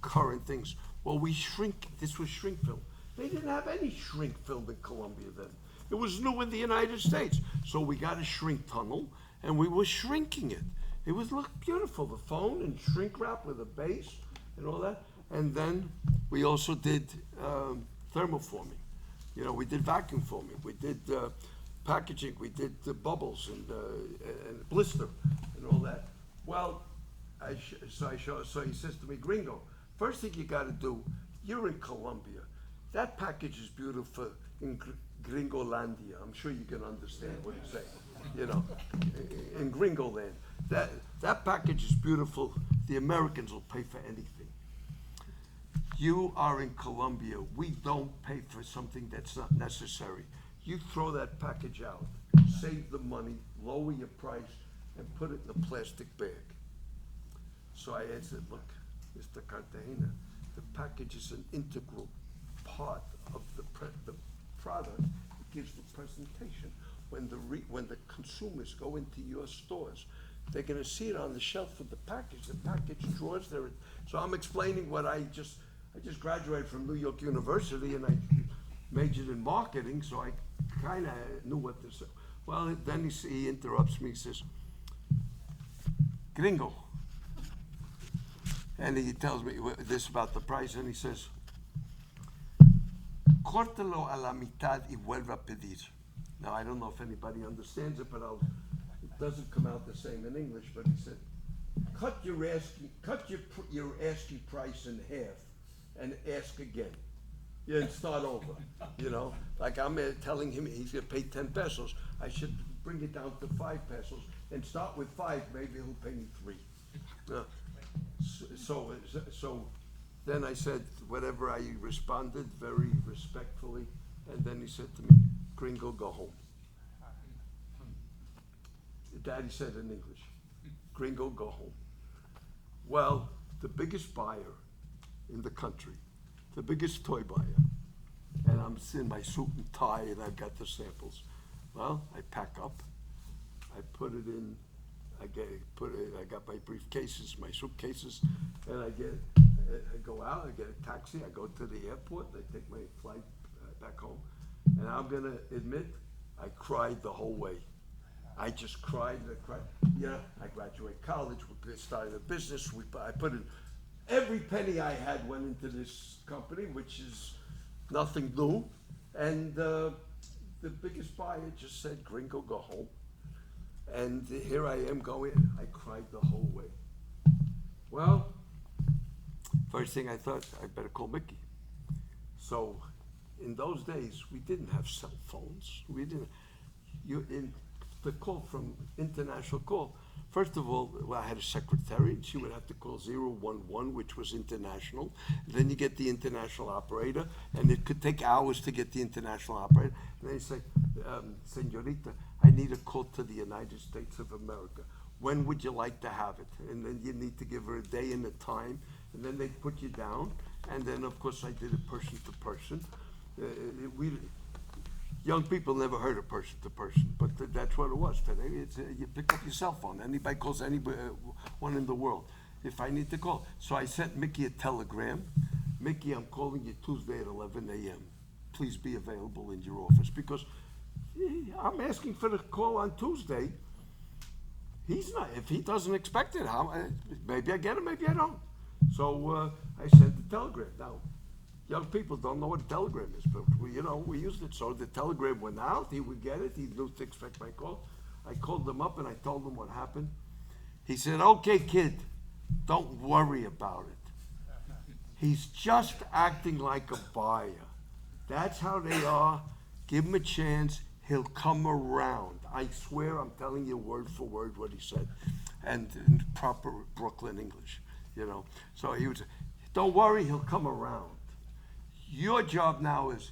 current things. Well, this was shrink film. They didn't have any shrink film in Colombia then. It was new in the United States. So we got a shrink tunnel and we were shrinking it. It would look beautiful, the phone and shrink wrap with a base and all that. And then we also did thermoforming. You know, we did vacuum forming, we did packaging, we did bubbles and blister and all that. Well, so he says to me, "Gringo, first thing you got to do, you're in Colombia. That package is beautiful in Gringolandia." I'm sure you can understand what he's saying. You know, in Gringoland. That package is beautiful. The Americans will pay for anything. You are in Colombia. We don't pay for something that's not necessary. You throw that package out, save the money, lower your price, and put it in a plastic bag. So I answered, "Look, Mr. Cartagena, the package is an integral part of the product. It gives the presentation. When the consumers go into your stores, they're going to see it on the shelf with the package. The package draws there." So I'm explaining what I just graduated from New York University and I majored in marketing, so I kind of knew what to say. Well, then he interrupts me. He says, "Gringo," and he tells me this about the price, and he says, "Córtalo a la mitad y vuelve a pedir." Now, I don't know if anybody understands it, but it doesn't come out the same in English, but he said, cut your asking price in half and ask again. And start over, you know? Like I'm telling him he's gonna pay 10 pesos. I should bring it down to 5 pesos and start with 5, maybe he'll pay me 3. So then I said whatever, I responded very respectfully, and then he said to me, "Gringo, go home." Daddy said in English, "Gringo, go home." Well, the biggest buyer in the country, the biggest toy buyer, and I'm in my suit and tie and I've got the samples. Well, I pack up, I put it in, I got my briefcases, my suitcases, and I go out, I get a taxi, I go to the airport, I take my flight back home, and I'm gonna admit, I cried the whole way. I just cried and I cried. Yeah, I graduated college, we started a business, I put in, every penny I had went into this company, which is nothing new, and the biggest buyer just said, "Gringo, go home." And here I am going, I cried the whole way. Well, first thing I thought, I better call Mickey. So in those days, we didn't have cell phones. We didn't, the call from international call. First of all, I had a secretary, and she would have to call 011, which was international. Then you get the international operator, and it could take hours to get the international operator. And they say, "Señorita, I need a call to the United States of America. When would you like to have it?" And then you need to give her a day and a time, and then they put you down. And then, of course, I did it person to person. Young people never heard of person to person, but that's what it was today. It's, you pick up your cell phone. Anybody calls anyone in the world. if I need to call. So I sent Mickey a telegram. Mickey, I'm calling you Tuesday at 11 a.m. Please be available in your office, because I'm asking for the call on Tuesday. He's not, if he doesn't expect it, maybe I get it, maybe I don't. So I sent the telegram. Now, young people don't know what a telegram is, but we used it. So the telegram went out, he would get it, he knew to expect my call. I called him up and I told him what happened. He said, okay, kid, don't worry about it. He's just acting like a buyer. That's how they are. Give him a chance. He'll come around. I swear I'm telling you word for word what he said. And in proper Brooklyn English, So he would say, don't worry, he'll come around. Your job now is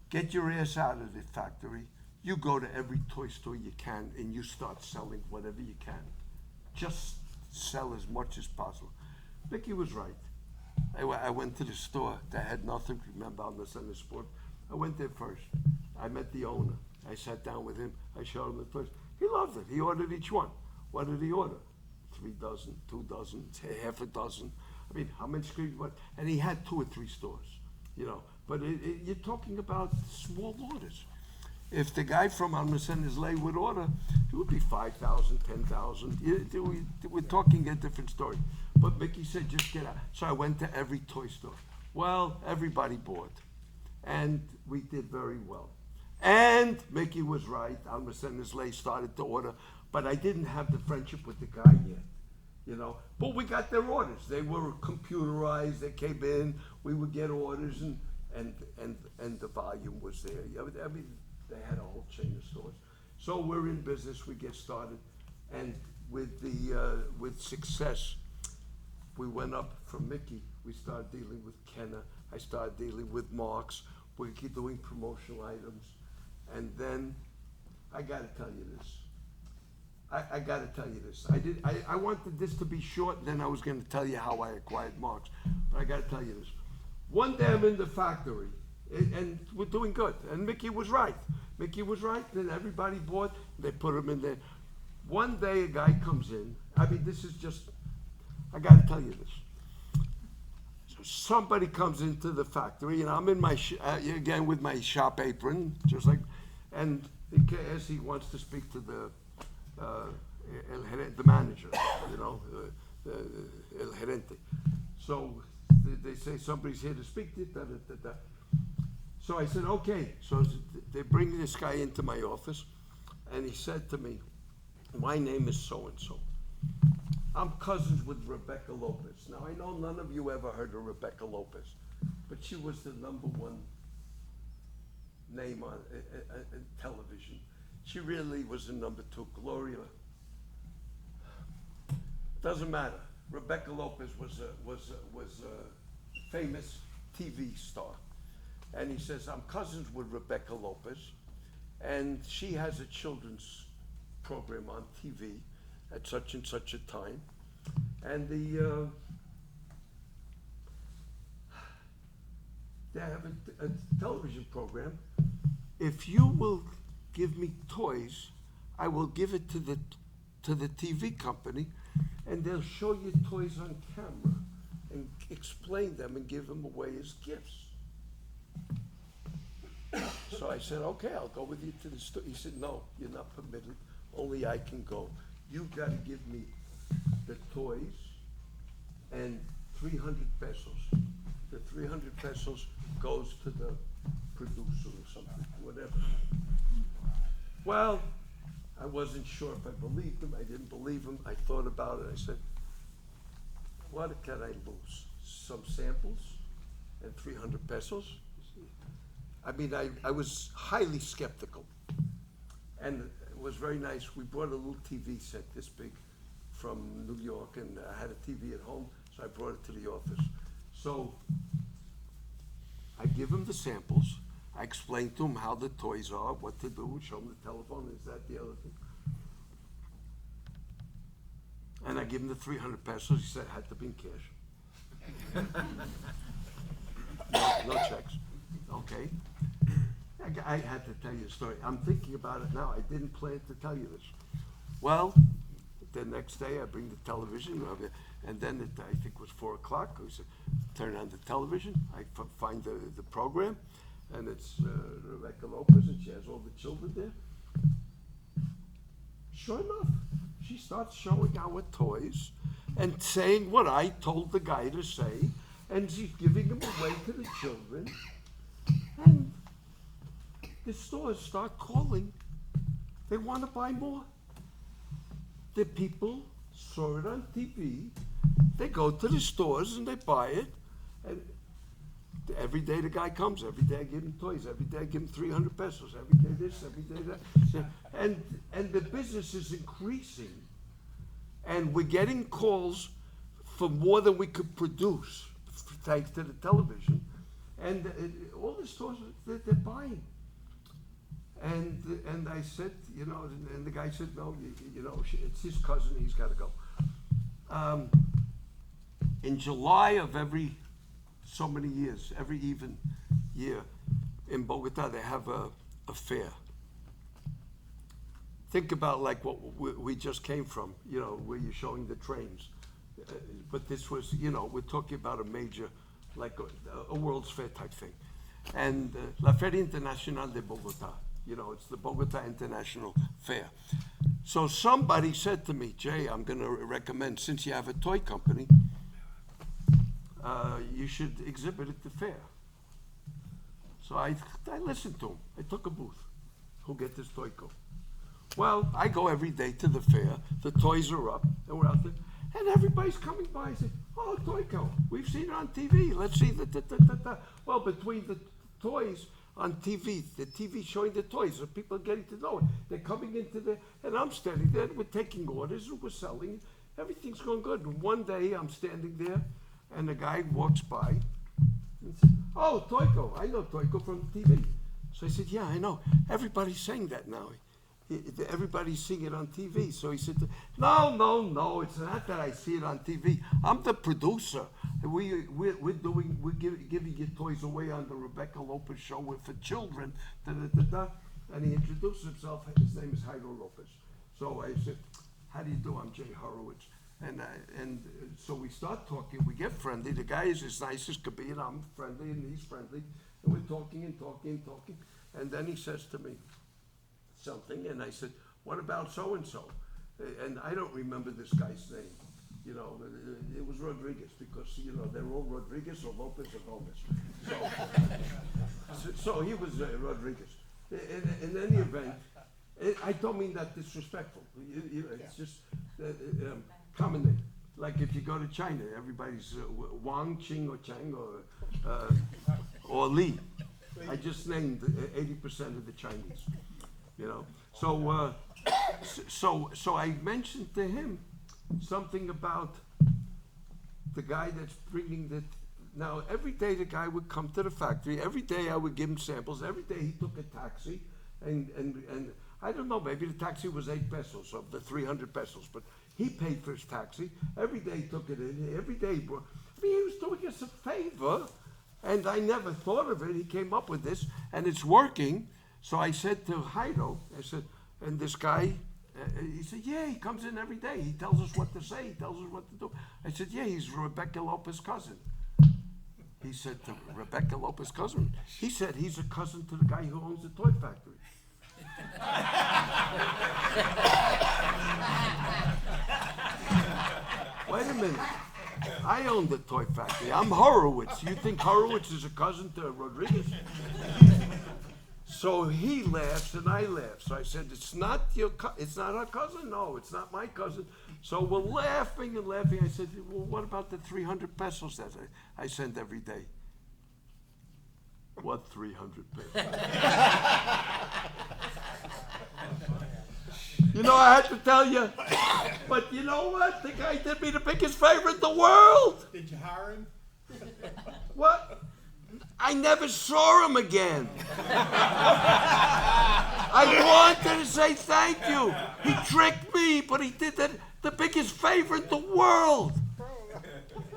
get your ass out of the factory. You go to every toy store you can and you start selling whatever you can. Just sell as much as possible. Mickey was right. I went to the store that had nothing. Remember, on the Center Sport. I went there first. I met the owner. I sat down with him. I showed him the toys. He loved it. He ordered each one. What did he order? 3 dozen, 2 dozen, half a dozen. I mean, how many screens? What? And he had 2 or 3 stores, But you're talking about small orders. If the guy from Almacenizley would order, it would be 5,000, 10,000. We're talking a different story. But Mickey said, just get out. So I went to every toy store. Well, everybody bought. And we did very well. And Mickey was right. Almacenizley started to order. But I didn't have the friendship with the guy yet, But we got their orders. They were computerized. They came in. We would get orders, and the volume was there. I mean, they had a whole chain of stores. So we're in business. We get started, and with success, we went up from Mickey. We started dealing with Kenner. I started dealing with Marx. We keep doing promotional items, and then I got to tell you this. I got to tell you this. I wanted this to be short, and then I was going to tell you how I acquired Marx. But I got to tell you this. One day I'm in the factory, and we're doing good. And Mickey was right. Then everybody bought. They put him in there. One day a guy comes in. I mean, this is just, I got to tell you this. So somebody comes into the factory, and I'm in my, again with my shop apron, just like, and as he wants to speak to the manager, el gerente. So they say somebody's here to speak to you. So I said, okay. So they bring this guy into my office, and he said to me, my name is so-and-so. I'm cousins with Rebecca Lopez. Now, I know none of you ever heard of Rebecca Lopez, but she was the #1 name on television. She really was the #2. Gloria. Doesn't matter. Rebecca Lopez was a famous TV star. And he says, I'm cousins with Rebecca Lopez, and she has a children's program on TV at such and such a time. And they have a television program. If you will give me toys, I will give it to the TV company, and they'll show you toys on camera and explain them and give them away as gifts. So I said, okay, I'll go with you to the store. He said, no, you're not permitted. Only I can go. You've got to give me the toys and 300 pesos. The 300 pesos goes to the producer or something, whatever. Well, I wasn't sure if I believed him. I didn't believe him. I thought about it. I said, what can I lose? Some samples and 300 pesos? I mean, I was highly skeptical. And it was very nice. We brought a little TV set this big from New York, and I had a TV at home, so I brought it to the office. So I give him the samples. I explain to him how the toys are, what to do, show him the telephone, is that the other thing. And I give him the 300 pesos. He said it had to be in cash. No checks. Okay. I had to tell you a story. I'm thinking about it now. I didn't plan to tell you this. Well, the next day I bring the television, and then I think it was 4 o'clock. I said, turn on the television. I find the program, and it's Rebecca Lopez, and she has all the children there. Sure enough, she starts showing our toys and saying what I told the guy to say, and she's giving them away to the children. And the stores start calling. They want to buy more. The people saw it on TV. They go to the stores and they buy it. And every day the guy comes. Every day I give him toys. Every day I give him 300 pesos. Every day this, every day that. And the business is increasing. And we're getting calls for more than we could produce, thanks to the television. And all the stores, they're buying. And I said, you know, and the guy said, no, you know, it's his cousin, he's got to go. In July of every so many years, every even year, in Bogota, they have a fair. Think about like what we just came from, you know, where you're showing the trains. But this was, you know, we're talking about a major, like a World's Fair type thing. And La Feria Internacional de Bogota, you know, it's the Bogota International Fair. So somebody said to me, Jay, I'm going to recommend, since you have a toy company, you should exhibit at the fair. So I listened to him. I took a booth. Who get this toy co? Well, I go every day to the fair. The toys are up, and we're out there. And everybody's coming by and saying, oh, Toyco, we've seen it on TV. Let's see the. Well, between the toys on TV, the TV showing the toys, so people are getting to know it. They're coming into the, and I'm standing there, we're taking orders, and we're selling. Everything's going good. And one day I'm standing there, and a guy walks by and says, oh, Toyco, I know Toyco from TV. So I said, yeah, I know. Everybody's saying that now. Everybody's seeing it on TV. So he said, no, it's not that I see it on TV. I'm the producer. We're giving your toys away on the Rebecca Lopez show for children. And he introduced himself. His name is Jairo Lopez. So I said, how do you do? I'm Jay Horowitz. And so we start talking. We get friendly. The guy is as nice as could be, and I'm friendly, and he's friendly. And we're talking and talking and talking. And then he says to me something, and I said, what about so-and-so? And I don't remember this guy's name. You know, it was Rodriguez, because, you know, they're all Rodriguez or Lopez or Gomez. So he was Rodriguez. In any event, I don't mean that disrespectful. It's just common name. Like if you go to China, everybody's Wang, Qing, or Chang, or Li. I just named 80% of the Chinese. You know, so I mentioned to him something about the guy that's bringing the. Now every day the guy would come to the factory. Every day I would give him samples. Every day he took a taxi, and I don't know, maybe the taxi was 8 pesos of the 300 pesos, but he paid for his taxi. Every day he took it in. Every day he brought. I mean, he was doing us a favor, and I never thought of it. He came up with this, and it's working. So I said to Jairo, I said, and this guy, he said, yeah, he comes in every day. He tells us what to say. He tells us what to do. I said, yeah, he's Rebecca Lopez's cousin. He said, to Rebecca Lopez's cousin? He said he's a cousin to the guy who owns the toy factory. Wait a minute. I own the toy factory. I'm Horowitz. You think Horowitz is a cousin to Rodriguez? So he laughs and I laugh. So I said, it's not our cousin? No, it's not my cousin. So we're laughing and laughing. I said, well, what about the 300 pesos that I send every day? What 300 pesos? You know, I had to tell you. But you know what? The guy did me the biggest favor in the world. Did you hire him? What? I never saw him again. I wanted to say thank you. He tricked me, but he did the biggest favor in the world.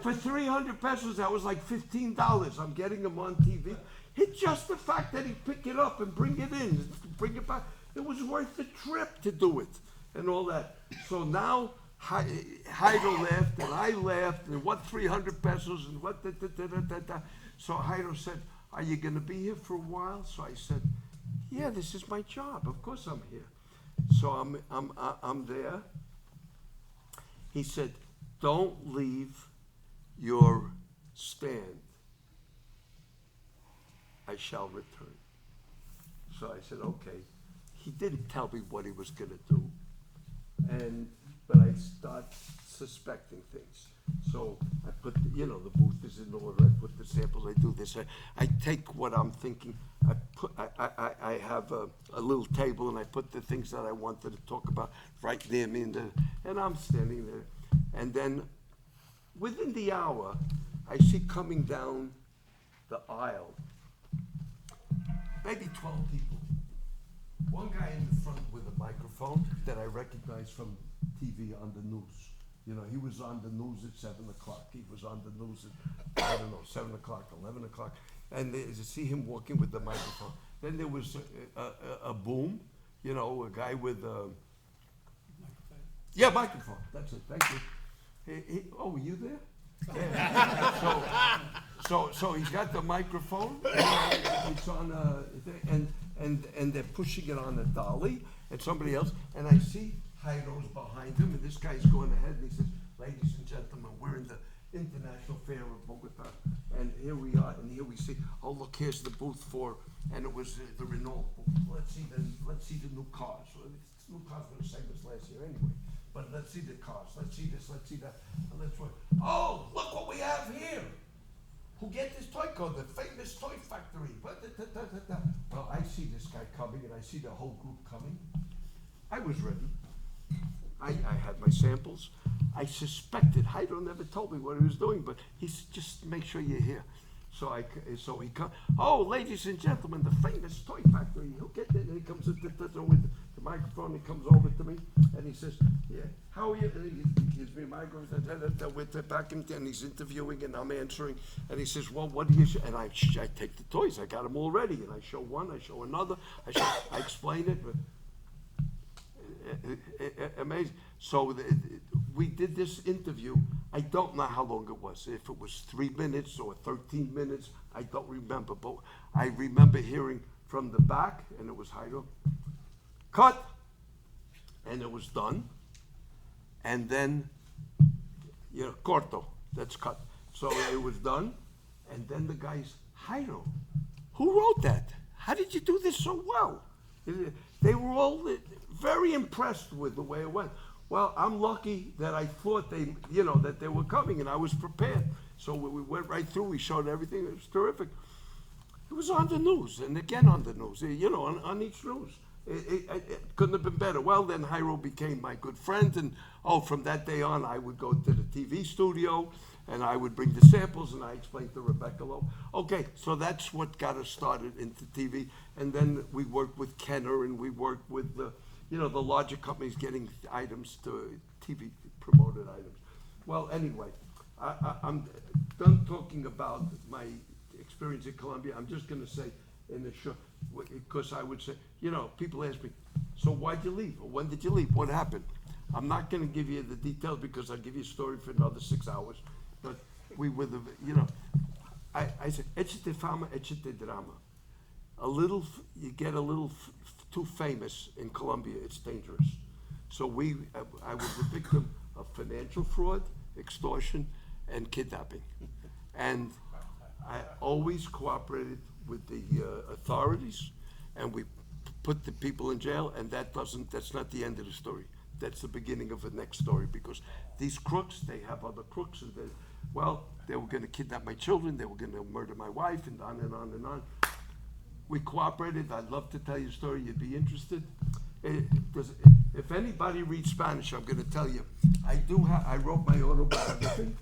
For 300 pesos, that was like $15. I'm getting him on TV. It's just the fact that he'd pick it up and bring it in, bring it back. It was worth the trip to do it and all that. So now Jairo laughed and I laughed and what 300 pesos and what da, da, da, da, da, da. So Jairo said, are you going to be here for a while? So I said, yeah, this is my job. Of course I'm here. So I'm there. He said, don't leave your stand. I shall return. So I said, okay. He didn't tell me what he was going to do. But I start suspecting things. So I put, the booth is in order. I put the samples. I do this. I take what I'm thinking. I have a little table, and I put the things that I wanted to talk about right near me, and I'm standing there. And then, within the hour, I see coming down the aisle, maybe 12 people. One guy in the front with a microphone that I recognize from TV on the news. He was on the news at 7 o'clock. He was on the news at, 7 o'clock, 11 o'clock. And you see him walking with the microphone. Then there was a boom, a guy with a... Yeah, microphone. That's it. Thank you. Oh, were you there? Yeah. So he's got the microphone. It's on and they're pushing it on a dolly and somebody else. And I see Jairo's behind him, and this guy's going ahead, and he says, ladies and gentlemen, we're in the International Fair of Bogota, and here we are, and here we see, oh look, here's the booth for, and it was the Renault booth. Let's see the new cars. Well, new cars were the same as last year anyway, but let's see the cars. Let's see this. Let's see that. And let's wait. Oh, look what we have here. Who get this toy called the famous toy factory? Well, I see this guy coming, and I see the whole group coming. I was ready. I had my samples. I suspected. Jairo never told me what he was doing, but he said, just make sure you're here. So he comes. Oh, ladies and gentlemen, the famous toy factory. He'll get there. And he comes with the microphone. He comes over to me, and he says, "Yeah, how are you?" And he gives me a microphone. With back and he's interviewing, and I'm answering. And he says, "Well, what do you?" And I take the toys. I got them all ready, and I show one. I show another. I explain it. But, amazing. So we did this interview. I don't know how long it was. If it was 3 minutes or 13 minutes, I don't remember. But I remember hearing from the back, and it was Jairo, cut, and it was done. And then, corto, that's cut. So it was done. And then the guys, Jairo, who wrote that? How did you do this so well? They were all very impressed with the way it went. Well, I'm lucky that I thought that they were coming, and I was prepared. So we went right through. We showed everything. It was terrific. It was on the news, and again on the news. On each news. It couldn't have been better. Well, then Jairo became my good friend, and from that day on, I would go to the TV studio, and I would bring the samples, and I explained to Rebecca Lowe. Okay, so that's what got us started into TV, and then we worked with Kenner, and we worked with the larger companies getting items to TV promoted items. Well, anyway, I'm done talking about my experience in Colombia. I'm just going to say in the show, because I would say, people ask me, so why'd you leave? Or when did you leave? What happened? I'm not going to give you the details because I'll give you a story for another 6 hours. But we were I said, échate fama, échate drama. You get a little too famous in Colombia, it's dangerous. So I was a victim of financial fraud, extortion, and kidnapping. And I always cooperated with the authorities, and we put the people in jail, and that's not the end of the story. That's the beginning of the next story, because these crooks, they have other crooks, and they were going to kidnap my children, they were going to murder my wife, and on and on and on. We cooperated. I'd love to tell you a story. You'd be interested. If anybody reads Spanish, I'm going to tell you. I wrote my autobiography,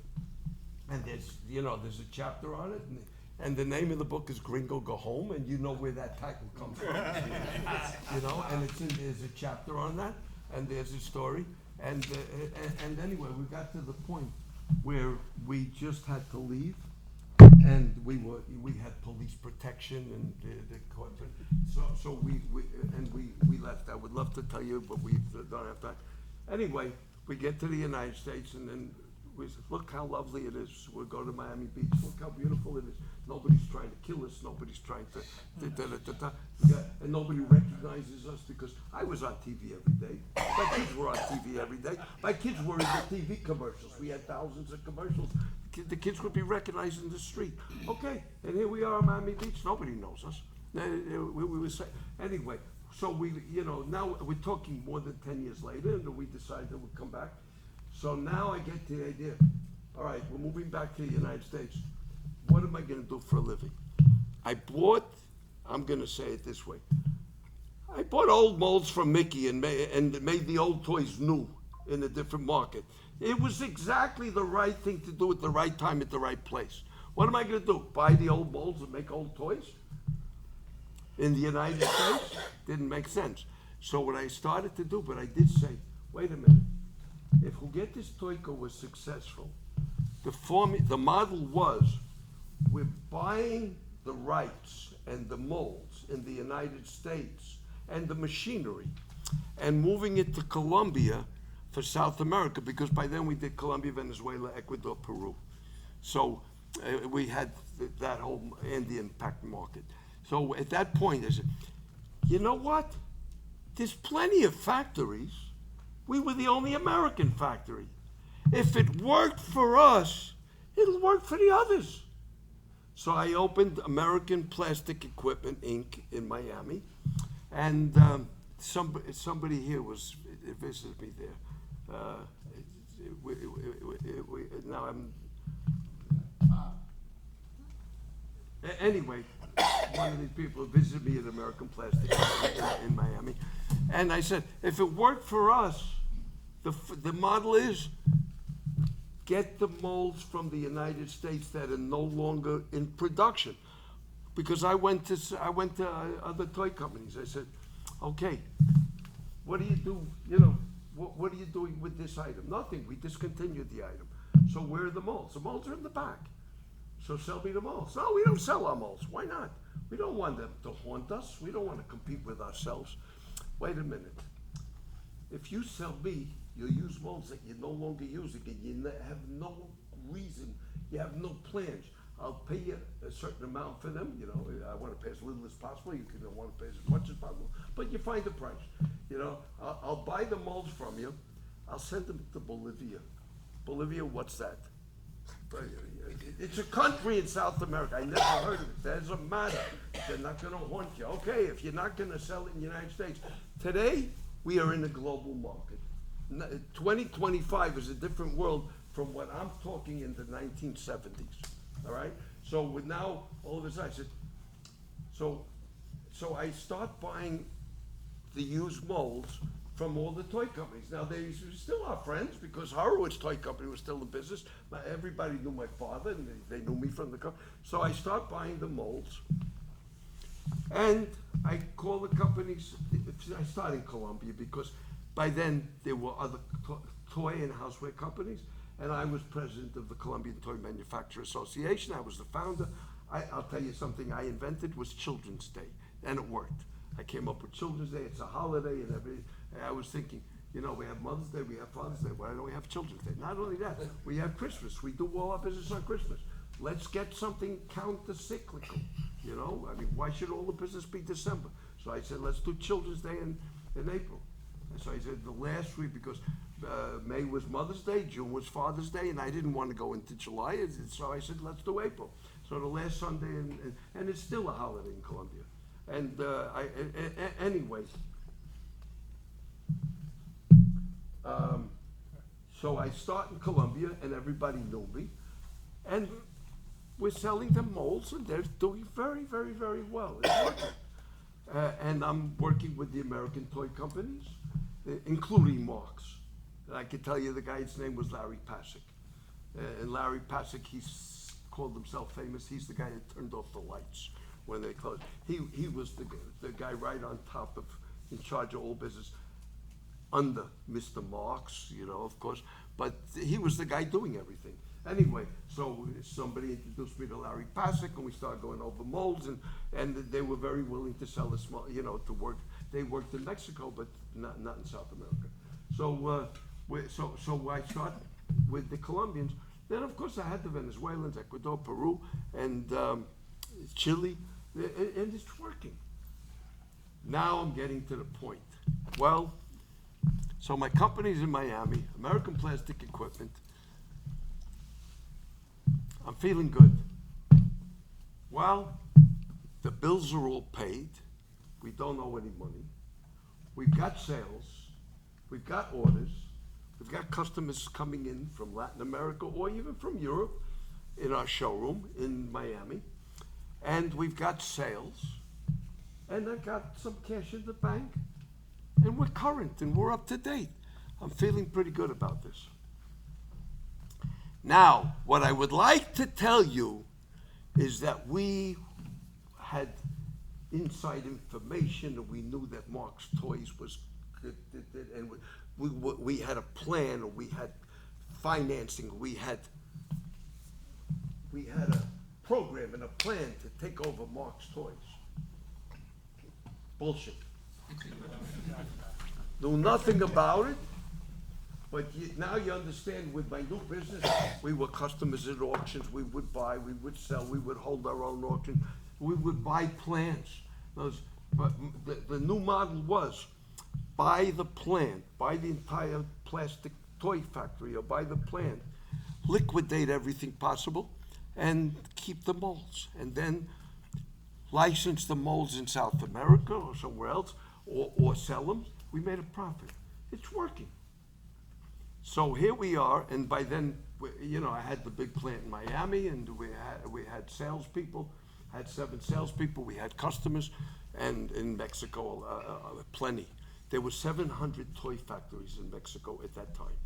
and there's a chapter on it, and the name of the book is Gringo Go Home, and you know where that title comes from. And there's a chapter on that, and there's a story, and anyway, we got to the point where we just had to leave. And we had police protection and the court. So we left. I would love to tell you, but we don't have time. Anyway, we get to the United States, and then we say, look how lovely it is. We'll go to Miami Beach. Look how beautiful it is. Nobody's trying to kill us. Nobody's trying to, and nobody recognizes us because I was on TV every day. My kids were on TV every day. My kids were in the TV commercials. We had thousands of commercials. The kids would be recognized in the street. Okay, and here we are on Miami Beach. Nobody knows us. We were saying, anyway, so we, now we're talking more than 10 years later, and we decided that we'd come back. So now I get the idea, all right, we're moving back to the United States. What am I gonna do for a living? I'm gonna say it this way. I bought old molds from Mickey and made the old toys new in a different market. It was exactly the right thing to do at the right time at the right place. What am I gonna do? Buy the old molds and make old toys? In the United States? Didn't make sense. So what I started to do, but I did say, wait a minute. If Juguetes Toyco was successful, the model was, we're buying the rights and the molds in the United States and the machinery and moving it to Colombia for South America, because by then we did Colombia, Venezuela, Ecuador, Peru. So we had that whole Andean packed market. So at that point, I said, you know what? There's plenty of factories. We were the only American factory. If it worked for us, it'll work for the others. So I opened American Plastic Equipment, Inc. in Miami, and somebody here visited me there. Now I'm. Anyway, one of these people visited me at American Plastic in Miami, and I said, if it worked for us, the model is get the molds from the United States that are no longer in production. Because I went to other toy companies. I said, okay, what do you do? What are you doing with this item? Nothing. We discontinued the item. So where are the molds? The molds are in the back. So sell me the molds. No, we don't sell our molds. Why not? We don't want them to haunt us. We don't want to compete with ourselves. Wait a minute. If you sell me, you'll use molds that you're no longer using, and you have no reason, you have no plans. I'll pay you a certain amount for them. I want to pay as little as possible. You can want to pay as much as possible, but you find the price. I'll buy the molds from you. I'll send them to Bolivia. Bolivia, what's that? It's a country in South America. I never heard of it. Doesn't matter. They're not going to haunt you. Okay, if you're not going to sell it in the United States. Today, we are in a global market. 2025 is a different world from what I'm talking in the 1970s. All right? So with now, all of a sudden, I said, so I start buying the used molds from all the toy companies. Now, they still are friends because Horowitz Toy Company was still in business. Everybody knew my father, and they knew me from the company. So I start buying the molds, and I call the companies. I start in Colombia because by then there were other toy and houseware companies, and I was president of the Colombian Toy Manufacturer Association. I was the founder. I'll tell you something I invented was Children's Day, and it worked. I came up with Children's Day. It's a holiday, and everything. I was thinking, we have Mother's Day, we have Father's Day. Why don't we have Children's Day? Not only that, we have Christmas. We do all our business on Christmas. Let's get something counter-cyclical. Why should all the business be December? So I said, let's do Children's Day in April. And so I said the last week, because May was Mother's Day, June was Father's Day, and I didn't want to go into July. So I said, let's do April. So the last Sunday, and it's still a holiday in Colombia. And anyway, so I start in Colombia, and everybody knew me, and we're selling them molds, and they're doing very, very, very well. It's working. And I'm working with the American toy companies, including Marx. And I can tell you the guy's name was Larry Pasek. And Larry Pasek, he's called himself famous. He's the guy that turned off the lights when they closed. He was the guy right on top of, in charge of all business, under Mr. Marx, of course, but he was the guy doing everything. Anyway, so somebody introduced me to Larry Pasek, and we started going over molds, and they were very willing to sell us, to work. They worked in Mexico, but not in South America. So So I start with the Colombians. Then, of course, I had the Venezuelans, Ecuador, Peru, and Chile, and it's working. Now I'm getting to the point. Well, so my company's in Miami, American Plastic Equipment. I'm feeling good. Well, the bills are all paid. We don't owe any money. We've got sales. We've got orders. We've got customers coming in from Latin America or even from Europe in our showroom in Miami. And we've got sales. And I got some cash in the bank. And we're current and we're up to date. I'm feeling pretty good about this. Now, what I would like to tell you is that we had inside information and we knew that Marx Toys was good, and we had a plan, or we had financing, we had a program and a plan to take over Marx Toys. Bullshit. Knew nothing about it, but now you understand with my new business, we were customers at auctions, we would buy, we would sell, we would hold our own auction, we would buy plants. But the new model was buy the plant, buy the entire plastic toy factory, or buy the plant, liquidate everything possible, and keep the molds. And then license the molds in South America or somewhere else, or sell them. We made a profit. It's working. So here we are, and by then, I had the big plant in Miami, and we had salespeople, had 7 salespeople, we had customers, and in Mexico, plenty. There were 700 toy factories in Mexico at that time.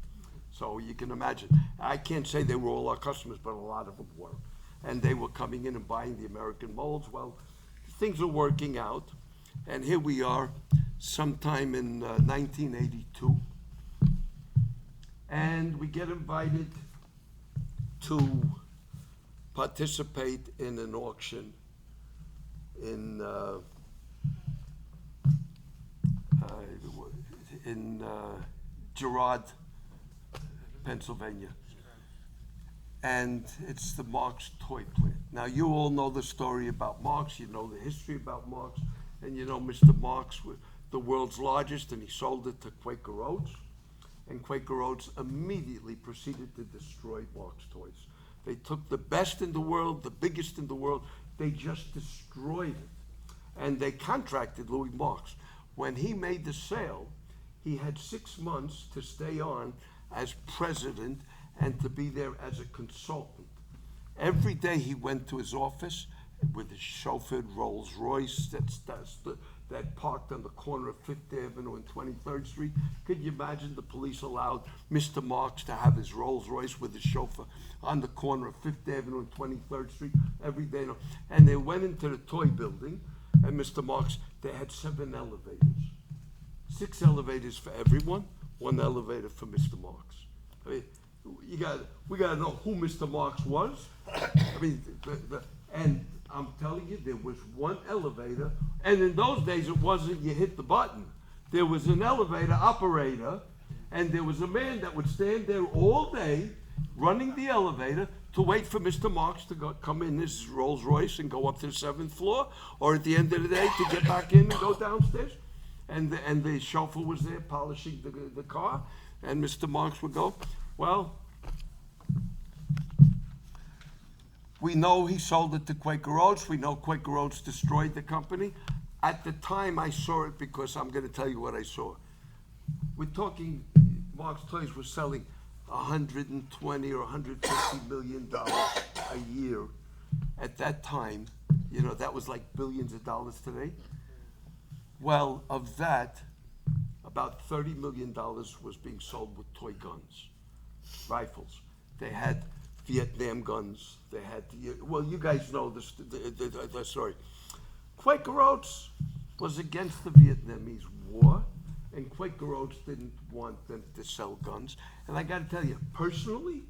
So you can imagine. I can't say they were all our customers, but a lot of them were. And they were coming in and buying the American molds. Well, things are working out, and here we are sometime in 1982. And we get invited to participate in an auction in Girard, Pennsylvania. And it's the Marx toy plant. Now, you all know the story about Marx, you know the history about Marx, and you know Mr. Marx was the world's largest, and he sold it to Quaker Oats. And Quaker Oats immediately proceeded to destroy Marx Toys. They took the best in the world, the biggest in the world, they just destroyed it. And they contracted Louis Marx. When he made the sale, he had 6 months to stay on as president and to be there as a consultant. Every day he went to his office with his chauffeured Rolls Royce that parked on the corner of 5th Avenue and 23rd Street. Could you imagine the police allowed Mr. Marx to have his Rolls Royce with his chauffeur on the corner of 5th Avenue and 23rd Street every day? And they went into the toy building, and Mr. Marx, they had 7 elevators. 6 elevators for everyone, 1 elevator for Mr. Marx. I mean, we gotta know who Mr. Marx was. I mean, and I'm telling you, there was 1 elevator, and in those days it wasn't you hit the button. There was an elevator operator, and there was a man that would stand there all day running the elevator to wait for Mr. Marx to come in his Rolls Royce and go up to the 7th floor, or at the end of the day to get back in and go downstairs. And the chauffeur was there polishing the car, and Mr. Marx would go. Well, we know he sold it to Quaker Oats. We know Quaker Oats destroyed the company. At the time, I saw it because I'm going to tell you what I saw. We're talking, Marx Toys was selling $120 or $150 million a year. At that time, that was like billions of dollars today. Well, of that, about $30 million was being sold with toy guns, rifles. They had Vietnam guns. They had, you guys know the story. Quaker Oats was against the Vietnamese War, and Quaker Oats didn't want them to sell guns. And I got to tell you, personally,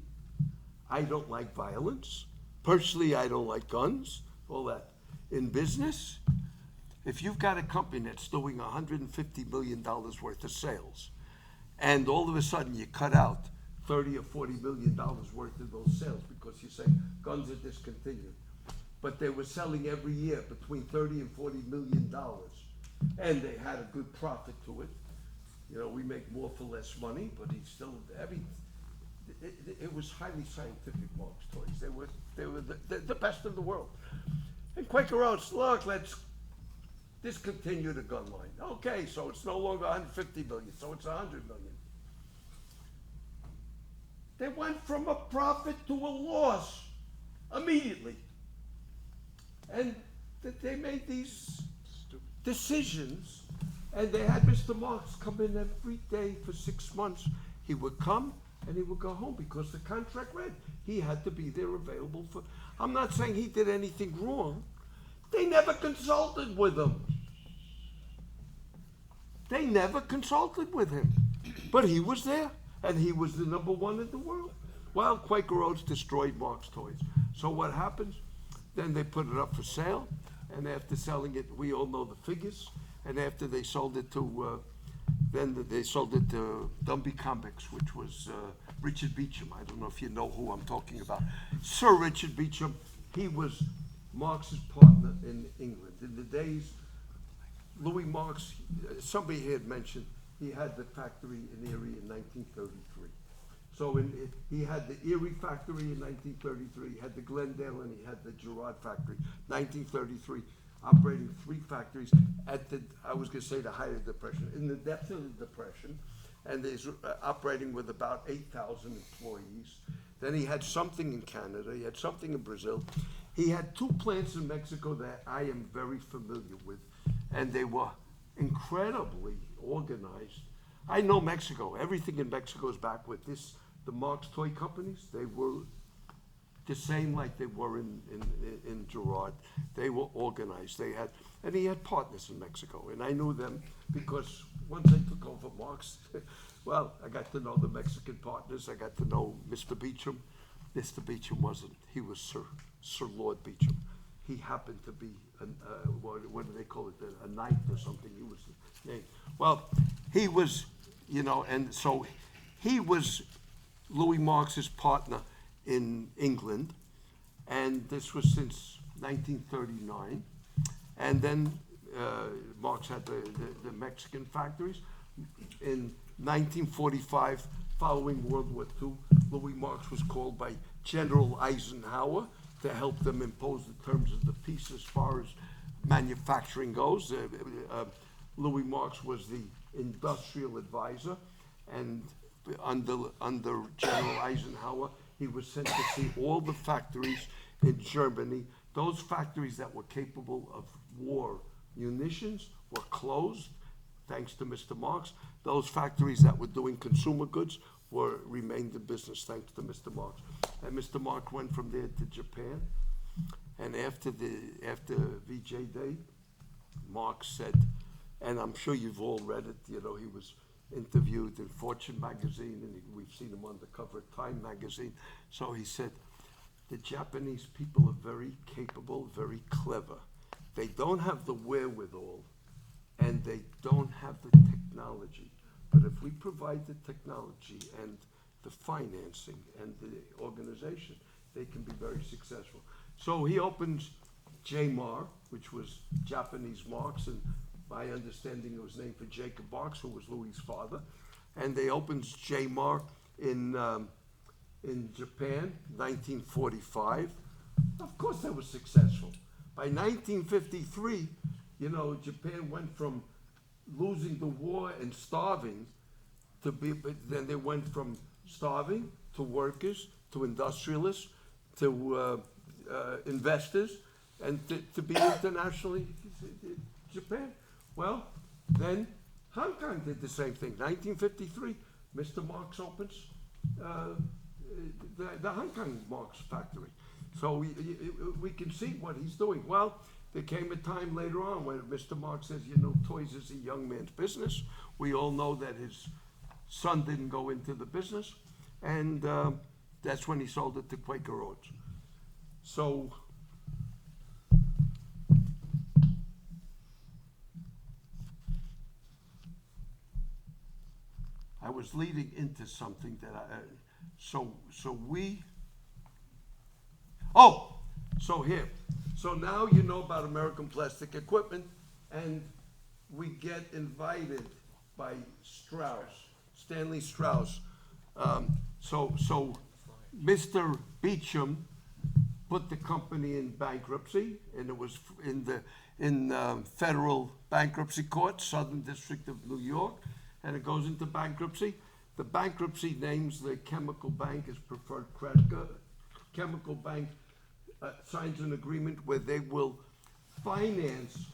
I don't like violence. Personally, I don't like guns, all that. In business, if you've got a company that's doing $150 million worth of sales, and all of a sudden you cut out 30 or 40 million dollars worth of those sales because you say guns are discontinued. But they were selling every year between 30 and 40 million dollars, and they had a good profit to it. You know, we make more for less money, but he's still, it was highly scientific Marx toys. They were the best in the world. And Quaker Oats, look, let's discontinue the gun line. Okay, so it's no longer 150 million, so it's 100 million. They went from a profit to a loss immediately. And they made these decisions, and they had Mr. Marx come in every day for 6 months. He would come and he would go home because the contract read he had to be there available for. I'm not saying he did anything wrong. They never consulted with him. They never consulted with him. But he was there, and he was the #1 in the world. Well, Quaker Oats destroyed Marx Toys. So what happens? Then they put it up for sale, and after selling it, we all know the figures. And after they sold it to, they sold it to Dumby Comics, which was Richard Beecham. I don't know if you know who I'm talking about. Sir Richard Beecham, he was Marx's partner in England. In the days, Louis Marx, somebody here had mentioned, he had the factory in Erie in 1933. So he had the Erie factory in 1933, he had the Glendale, and he had the Girard factory, 1933, operating 3 factories at the, I was gonna say the height of the Depression, in the depth of the Depression, and he's operating with about 8,000 employees. Then he had something in Canada, he had something in Brazil. He had 2 plants in Mexico that I am very familiar with, and they were incredibly organized. I know Mexico, everything in Mexico is back with this. The Marx toy companies, they were the same like they were in Girard. They were organized. They had, and he had partners in Mexico, and I knew them because once I took over Marx, well, I got to know the Mexican partners. I got to know Mr. Beecham. Mr. Beecham wasn't, he was Sir Lord Beecham. He happened to be, what do they call it, a knight or something, he was the name. Well, he was, you know, and so he was Louis Marx's partner in England, and this was since 1939. And then Marx had the Mexican factories. In 1945, following World War II, Louis Marx was called by General Eisenhower to help them impose the terms of the peace as far as manufacturing goes. Louis Marx was the industrial advisor, and under General Eisenhower, he was sent to see all the factories in Germany. Those factories that were capable of war munitions were closed, thanks to Mr. Marx. Those factories that were doing consumer goods remained in business, thanks to Mr. Marx. And Mr. Marx went from there to Japan. And after VJ Day, Marx said, and I'm sure you've all read it, you know, he was interviewed in Fortune magazine, and we've seen him on the cover of Time magazine. So he said, the Japanese people are very capable, very clever. They don't have the wherewithal, and they don't have the technology. But if we provide the technology and the financing and the organization, they can be very successful. So he opens J-Mar, which was Japanese Marx, and my understanding it was named for Jacob Marx, who was Louis' father. And they opens J-Mar in Japan, 1945. Of course they were successful. By 1953, you know, Japan went from losing the war and starving to but then they went from starving to workers, to industrialists, to investors, and to be internationally Japan. Well, then Hong Kong did the same thing. 1953, Mr. Marx opens the Hong Kong Marx factory. So we can see what he's doing. Well, there came a time later on when Mr. Marx says, you know, toys is a young man's business. We all know that his son didn't go into the business, and that's when he sold it to Quaker Oats. So I was leading into something that so here. So now you know about American Plastic Equipment, and we get invited by Stanley Strauss. So Mr. Beecham put the company in bankruptcy, and it was in federal bankruptcy court, Southern District of New York, and it goes into bankruptcy. The bankruptcy names the Chemical Bank as preferred creditor. Chemical Bank signs an agreement where they will finance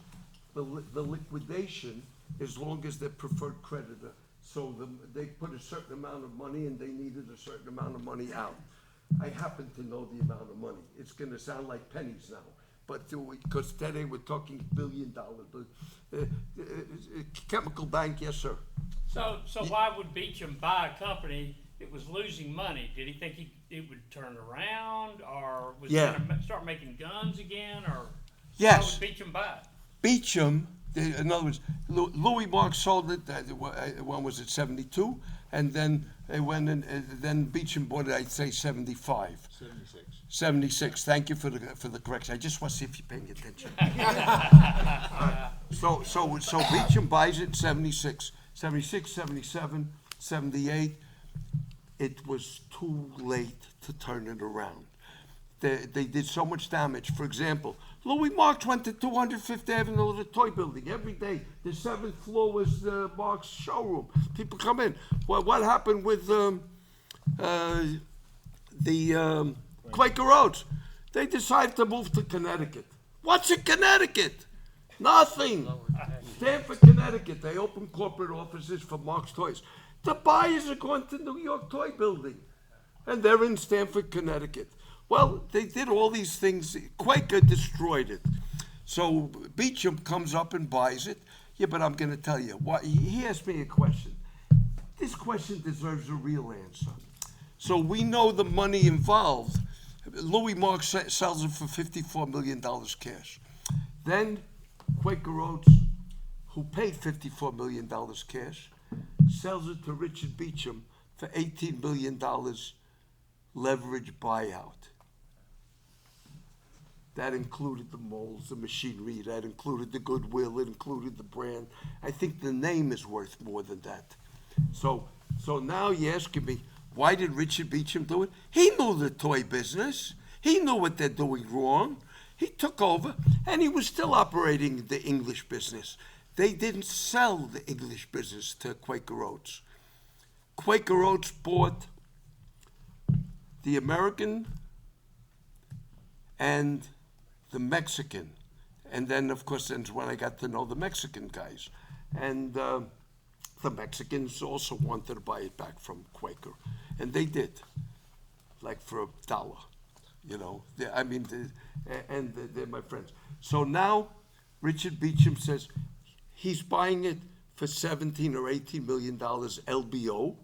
the liquidation as long as they're preferred creditor. So they put a certain amount of money, and they needed a certain amount of money out. I happen to know the amount of money. It's going to sound like pennies now, but because today we're talking $1 billion. Chemical Bank, yes, sir. So why would Beecham buy a company that was losing money? Did he think it would turn around, or was he going to start making guns again, or Yes. why would Beecham buy it? Beecham, in other words, Louis Marx sold it. When was it? 72, and then they went in. Then Beecham bought it. I'd say 75. 76. Thank you for the correction. I just want to see if you're paying attention. So Beecham buys it 76, 77, 78. It was too late to turn it around. They did so much damage. For example, Louis Marx went to 205th Avenue, the toy building, every day. The 7th floor was the Marx showroom. People come in. Well, what happened with the Quaker Oats? They decided to move to Connecticut. What's in Connecticut? Nothing. Stamford, Connecticut. They opened corporate offices for Marx Toys. The buyers are going to New York Toy Building, and they're in Stamford, Connecticut. Well, they did all these things. Quaker destroyed it. So Beecham comes up and buys it. Yeah, but I'm going to tell you. He asked me a question. This question deserves a real answer. So we know the money involved. Louis Marx sells it for $54 million cash. Then Quaker Oats, who paid $54 million cash, sells it to Richard Beecham for $18 million leverage buyout. That included the molds, the machinery, that included the goodwill, it included the brand. I think the name is worth more than that. So now you're asking me, why did Richard Beecham do it? He knew the toy business. He knew what they're doing wrong. He took over, and he was still operating the English business. They didn't sell the English business to Quaker Oats. Quaker Oats bought the American and the Mexican. And then, of course, that's when I got to know the Mexican guys. And the Mexicans also wanted to buy it back from Quaker. And they did, like for $1, you know. They're my friends. So now Richard Beecham says he's buying it for $17 or $18 million LBO.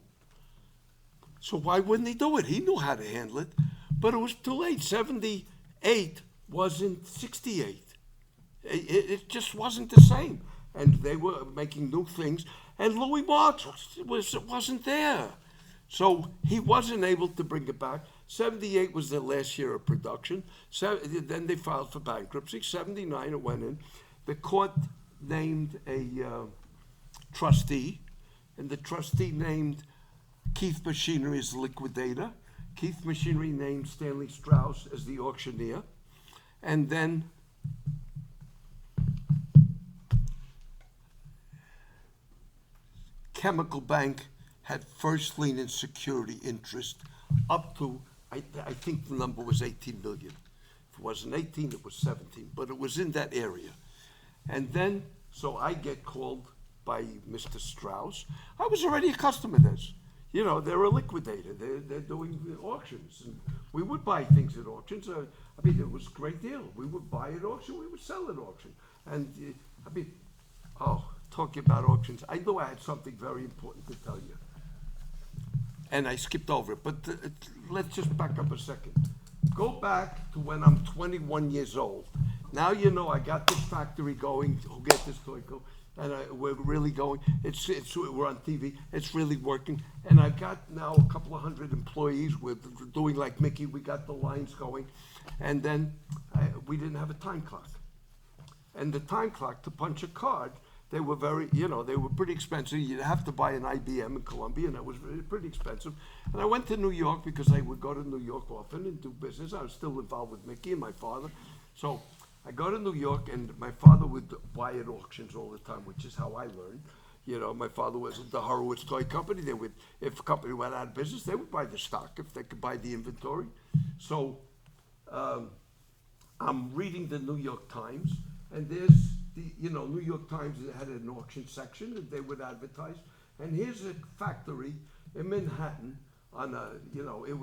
So why wouldn't he do it? He knew how to handle it. But it was too late. 78 wasn't 68. It just wasn't the same. And they were making new things. And Louis Marx wasn't there. So he wasn't able to bring it back. 78 was the last year of production. Then they filed for bankruptcy. 79 it went in. The court named a trustee. And the trustee named Keith Machinery as the liquidator. Keith Machinery named Stanley Strauss as the auctioneer. And then Chemical Bank had first lien and security interest up to, I think the number was 18 million. If it wasn't 18, it was 17, but it was in that area. And then, so I get called by Mr. Strauss. I was already a customer of theirs. You know, they're a liquidator. They're doing auctions. And we would buy things at auctions. It was a great deal. We would buy at auction. We would sell at auction. And, talking about auctions, I knew I had something very important to tell you. And I skipped over it. But let's just back up a second. Go back to when I'm 21 years old. Now you know I got this factory going. Who get this toy go? and we're really going. We're on TV. It's really working, and I've got now a couple of hundred employees. We're doing like Mickey. We got the lines going, and then we didn't have a time clock, and the time clock to punch a card. They were they were pretty expensive. You'd have to buy an IBM in Columbia, and that was pretty expensive. And I went to New York because I would go to New York often and do business. I was still involved with Mickey and my father. So I go to New York, and my father would buy at auctions all the time, which is how I learned. My father was at the Horowitz Toy Company. They would, if a company went out of business, they would buy the stock if they could buy the inventory. So I'm reading the New York Times, and there's New York Times had an auction section, and they would advertise. And here's a factory in Manhattan on it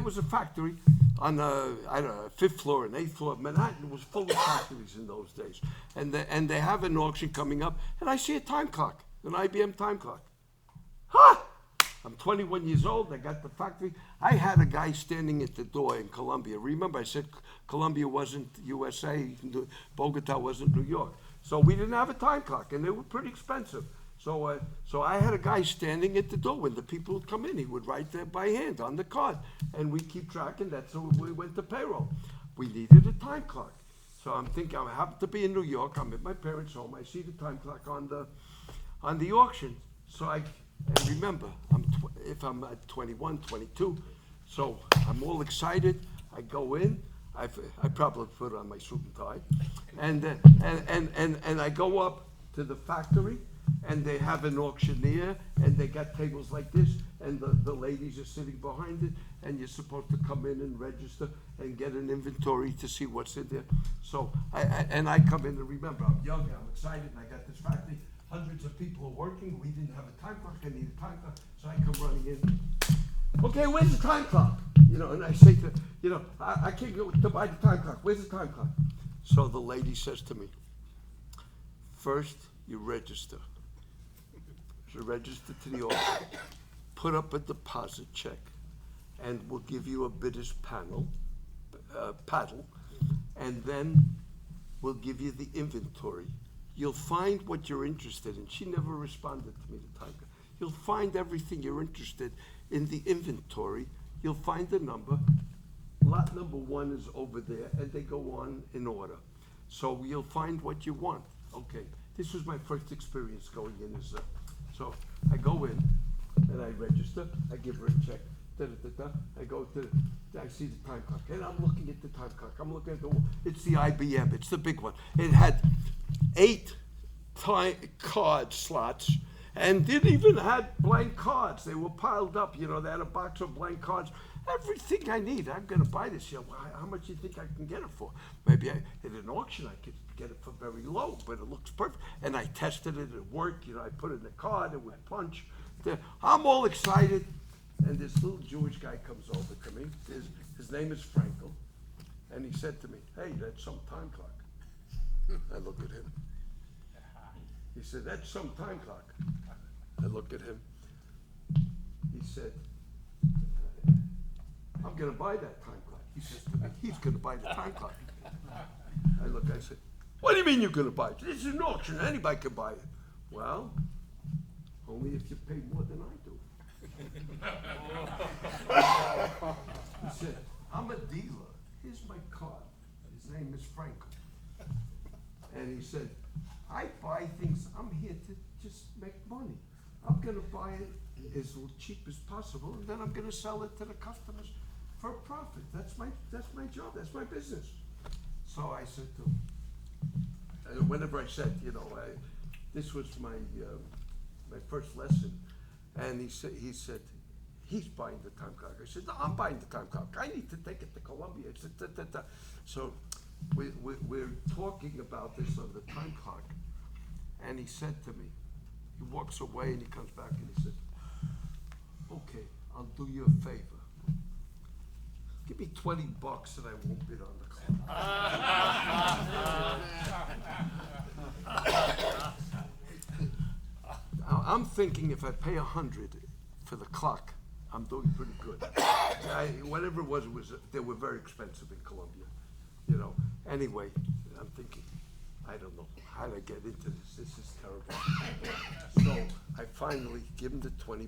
was a factory on I don't know, 5th floor and 8th floor. Manhattan was full of factories in those days, and they have an auction coming up, and I see a time clock, an IBM time clock. Ha! I'm 21 years old. I got the factory. I had a guy standing at the door in Colombia. Remember, I said Colombia wasn't USA, Bogota wasn't New York. So we didn't have a time clock, and they were pretty expensive. So I had a guy standing at the door. When the people would come in, he would write there by hand on the card, and we keep track, and that's how we went to payroll. We needed a time clock. So I'm thinking, I happen to be in New York. I'm at my parents' home. I see the time clock on the auction. And remember, if I'm at 21, 22, so I'm all excited. I go in. I probably put on my suit and tie, and I go up to the factory, and they have an auctioneer, and they got tables like this, and the ladies are sitting behind it, and you're supposed to come in and register and get an inventory to see what's in there. So I come in, and remember, I'm young, I'm excited, and I got this factory. Hundreds of people are working. We didn't have a time clock. I need a time clock. So I come running in. Okay, where's the time clock? And I say I can't go to buy the time clock. Where's the time clock? So the lady says to me, first you register. So register to the auction. Put up a deposit check, and we'll give you a bidder's paddle, and then we'll give you the inventory. You'll find what you're interested in. She never responded to me the time. You'll find everything you're interested in the inventory. You'll find the number. Lot number 1 is over there, and they go on in order. So you'll find what you want. Okay, this was my first experience going in. So I go in, and I register. I give her a check. I see the time clock, and I'm looking at the time clock. I'm looking at it's the IBM. It's the big one. It had 8 card slots, and didn't even have blank cards. They were piled up. They had a box of blank cards. Everything I need. I'm going to buy this. How much do you think I can get it for? Maybe at an auction I could get it for very low, but it looks perfect. And I tested it. It worked. I put it in the card. It would punch. I'm all excited. And this little Jewish guy comes over to me. His name is Frankel. And he said to me, hey, that's some time clock. I look at him. He said, that's some time clock. I look at him. He said, I'm going to buy that time clock. He says to me, he's going to buy the time clock. I said, what do you mean you're going to buy it? This is an auction. Anybody can buy it. Well, only if you pay more than I do. He said, I'm a dealer. Here's my card. His name is Frankel. And he said, I buy things. I'm here to just make money. I'm going to buy it as cheap as possible, and then I'm going to sell it to the customers for a profit. That's my job. That's my business. So I said to him, whenever I said, this was my first lesson. And he said, he's buying the time clock. I said, no, I'm buying the time clock. I need to take it to Columbia. I said, So we're talking about this on the time clock. And he said to me, he walks away and he comes back and he said, okay, I'll do you a favor. Give me $20 and I won't bid on the clock. I'm thinking if I pay $100 for the clock, I'm doing pretty good. Whatever it was, they were very expensive in Colombia, Anyway, I'm thinking, I don't know how to get into this. This is terrible. So I finally give him the $20.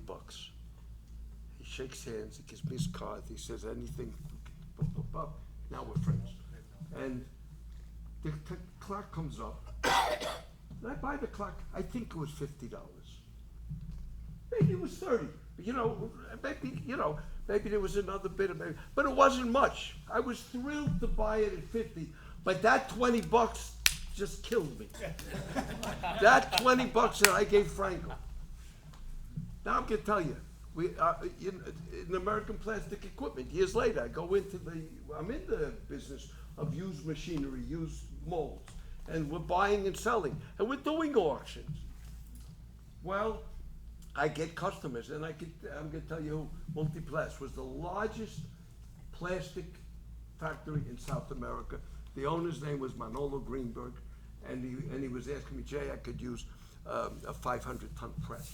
He shakes hands. He gives me his card. He says anything. Now we're friends. And the clock comes up. And I buy the clock. I think it was $50. Maybe it was 30. Maybe there was another bit of but it wasn't much. I was thrilled to buy it at 50, but that $20 just killed me. That $20 that I gave Franco. Now I'm gonna tell you, in American Plastic Equipment, years later, I'm in the business of used machinery, used molds, and we're buying and selling, and we're doing auctions. Well, I get customers, and I'm gonna tell you who. Multiplast was the largest plastic factory in South America. The owner's name was Manolo Greenberg, and he was asking me, Jay, I could use a 500-ton press.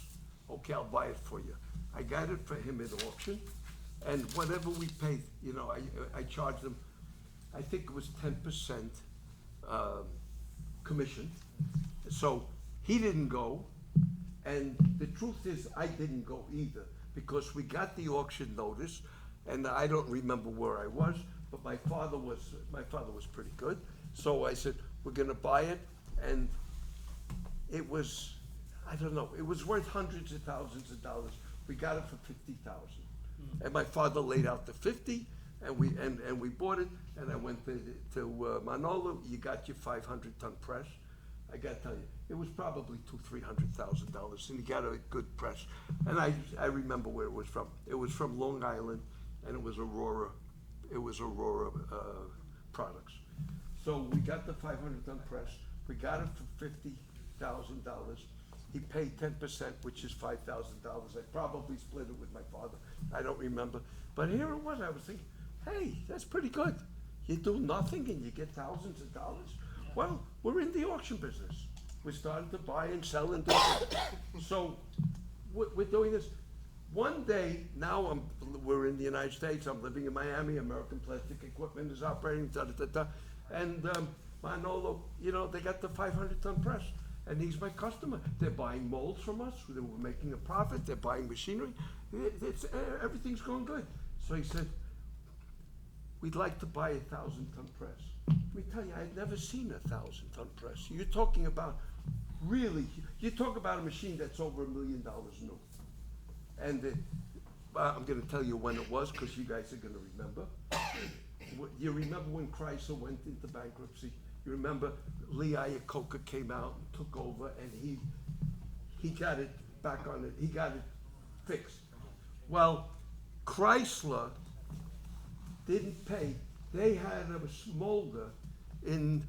Okay, I'll buy it for you. I got it for him at auction, and whatever we paid, I charged him, I think it was 10% commission. So he didn't go. And the truth is, I didn't go either, because we got the auction notice, and I don't remember where I was, but my father was pretty good. So I said, we're gonna buy it, and it was, I don't know, it was worth hundreds of thousands of dollars. We got it for $50,000. And my father laid out the 50, and we bought it, and I went to Manolo. You got your 500-ton press. I gotta tell you, it was probably $200,000-$300,000, and he got a good press. And I remember where it was from. It was from Long Island, and it was Aurora. It was Aurora products. So we got the 500-ton press. We got it for $50,000. He paid 10%, which is $5,000. I probably split it with my father. I don't remember. But here it was. I was thinking, hey, that's pretty good. You do nothing and you get thousands of dollars. Well, we're in the auction business. We started to buy and sell and do that. So we're doing this. One day, now we're in the United States. I'm living in Miami. American Plastic Equipment is operating, And Manolo, they got the 500-ton press. And he's my customer. They're buying molds from us. We're making a profit. They're buying machinery. Everything's going good. So he said, we'd like to buy a 1,000-ton press. Let me tell you, I had never seen a 1,000-ton press. You're talking about you talk about a machine that's over $1 million new. And I'm going to tell you when it was, because you guys are going to remember. You remember when Chrysler went into bankruptcy? You remember Lee Iacocca came out and took over, and he got it back on it. He got it fixed. Well, Chrysler didn't pay. They had a smolder in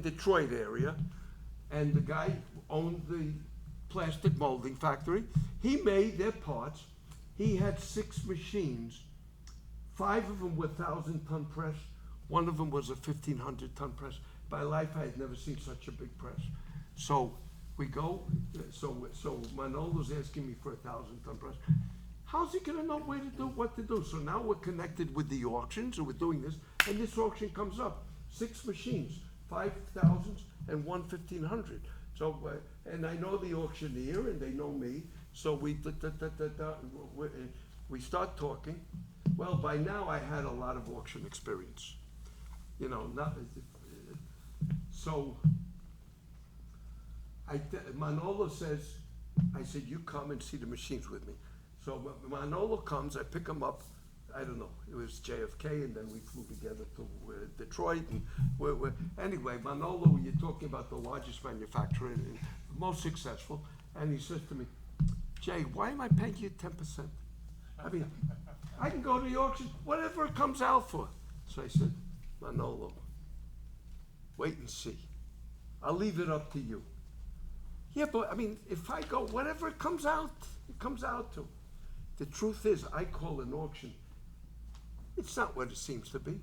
Detroit area, and the guy owned the plastic molding factory. He made their parts. He had 6 machines. 5 of them were 1,000-ton press. One of them was a 1,500-ton press. In my life, I had never seen such a big press. So we go. So Manolo's asking me for a 1,000-ton press. How's he gonna know what to do? So now we're connected with the auctions, and we're doing this, and this auction comes up. 6 machines, 5,000s and 1,500. So, and I know the auctioneer, and they know me. So we start talking. Well, by now I had a lot of auction experience. So Manolo says, I said, you come and see the machines with me. So Manolo comes, I pick him up, I don't know, it was JFK, and then we flew together to Detroit, and anyway, Manolo, you're talking about the largest manufacturer and most successful, and he says to me, Jay, why am I paying you 10%? I mean, I can go to the auction, whatever it comes out for. So I said, Manolo, wait and see. I'll leave it up to you. Yeah, but I mean, if I go, whatever it comes out to. The truth is, I call an auction, it's not what it seems to be.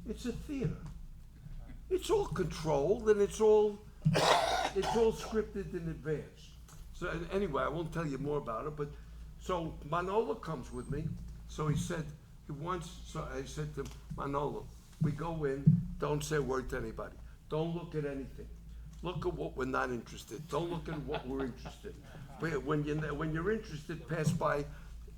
It's a theater. It's all controlled, and it's all scripted in advance. So anyway, I won't tell you more about it, but so Manolo comes with me. So he said, so I said to him, Manolo, we go in, don't say a word to anybody. Don't look at anything. Look at what we're not interested. Don't look at what we're interested. When you're interested, pass by.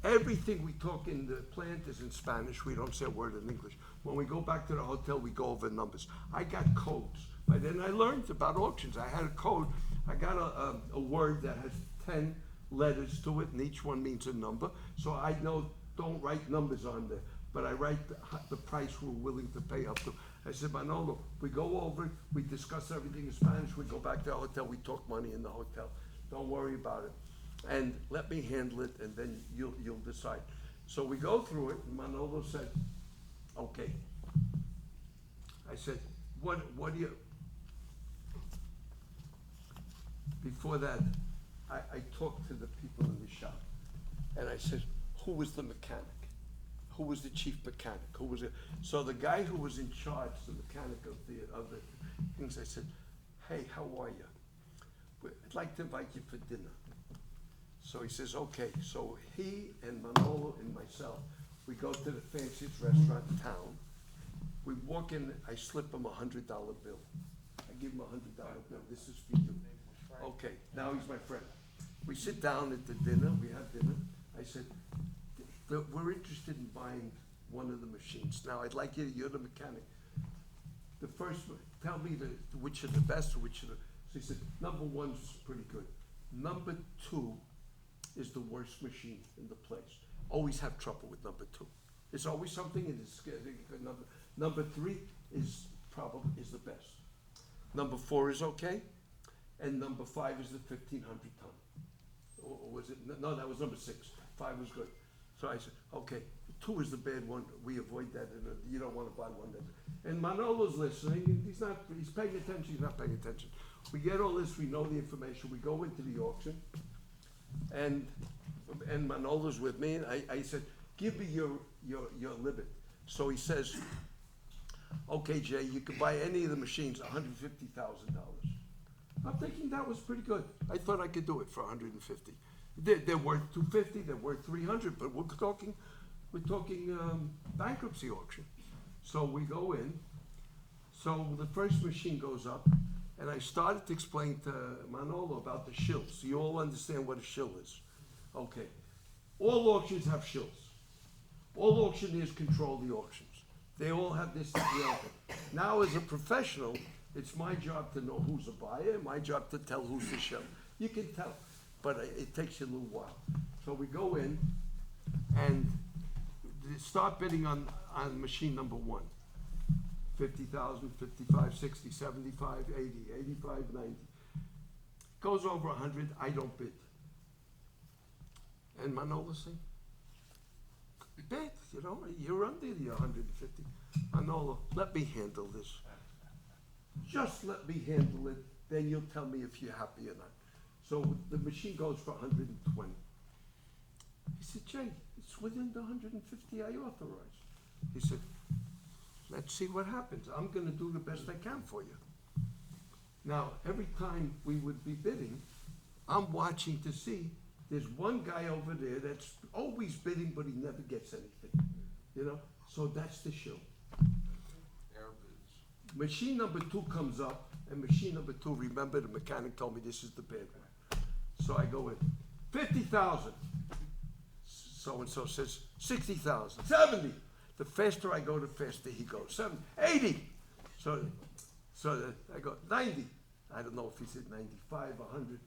Everything we talk in the plant is in Spanish. We don't say a word in English. When we go back to the hotel, we go over numbers. I got codes. By then I learned about auctions. I had a code. I got a word that has 10 letters to it, and each one means a number. So I know, don't write numbers on there, but I write the price we're willing to pay up to. I said, Manolo, we go over it, we discuss everything in Spanish, we go back to the hotel, we talk money in the hotel. Don't worry about it. And let me handle it, and then you'll decide. So we go through it, and Manolo said, okay. I said, what do you... Before that, I talked to the people in the shop, and I said, who was the mechanic? Who was the chief mechanic? Who was it? So the guy who was in charge, the mechanic of the things, I said, hey, how are you? I'd like to invite you for dinner. So he says, okay. So he and Manolo and myself, we go to the fanciest restaurant in town. We walk in, I slip him $100 bill. I give him $100 bill. This is for you. Okay, now he's my friend. We sit down at the dinner, we have dinner. I said, we're interested in buying one of the machines. Now, I'd like you, you're the mechanic. The first, tell me which are the best, which are the, so he said, number one's pretty good. Number two is the worst machine in the place. Always have trouble with number two. There's always something in this, number three is the best. Number four is okay, and number five is the 1,500 ton. Or was it, no, that was number six. Five was good. So I said, okay, two is the bad one, we avoid that, and you don't want to buy one that. And Manolo's listening, and he's paying attention, he's not paying attention. We get all this, we know the information, we go into the auction, and Manolo's with me, and I said, give me your limit. So he says, okay, Jay, you can buy any of the machines, $150,000. I'm thinking that was pretty good. I thought I could do it for 150. They're worth 250. They're worth 300. But we're talking bankruptcy auction. So we go in. So the first machine goes up, and I started to explain to Manolo about the shills. So you all understand what a shill is. Okay. All auctions have shills. All auctioneers control the auctions. They all have this. Now, as a professional, it's my job to know who's a buyer, my job to tell who's the shill. You can tell, but it takes you a little while. So we go in and start bidding on machine number one. 50,000, 55, 60, 75, 80, 85, 90. Goes over 100, I don't bid. And Manolo saying, bid, you know, you're under the 150. Manolo, let me handle this. Just let me handle it, then you'll tell me if you're happy or not. So the machine goes for 120. He said, Jay, it's within the 150 I authorized. He said, let's see what happens. I'm gonna do the best I can for you. Now, every time we would be bidding, I'm watching to see, there's one guy over there that's always bidding, but he never gets anything, you know? So that's the show. Machine number two comes up, and machine number two, remember the mechanic told me this is the bad one. So I go in, 50,000. So-and-so says 60,000, 70. The faster I go, the faster he goes. 70, 80. So I go 90. I don't know if he said 95, 100.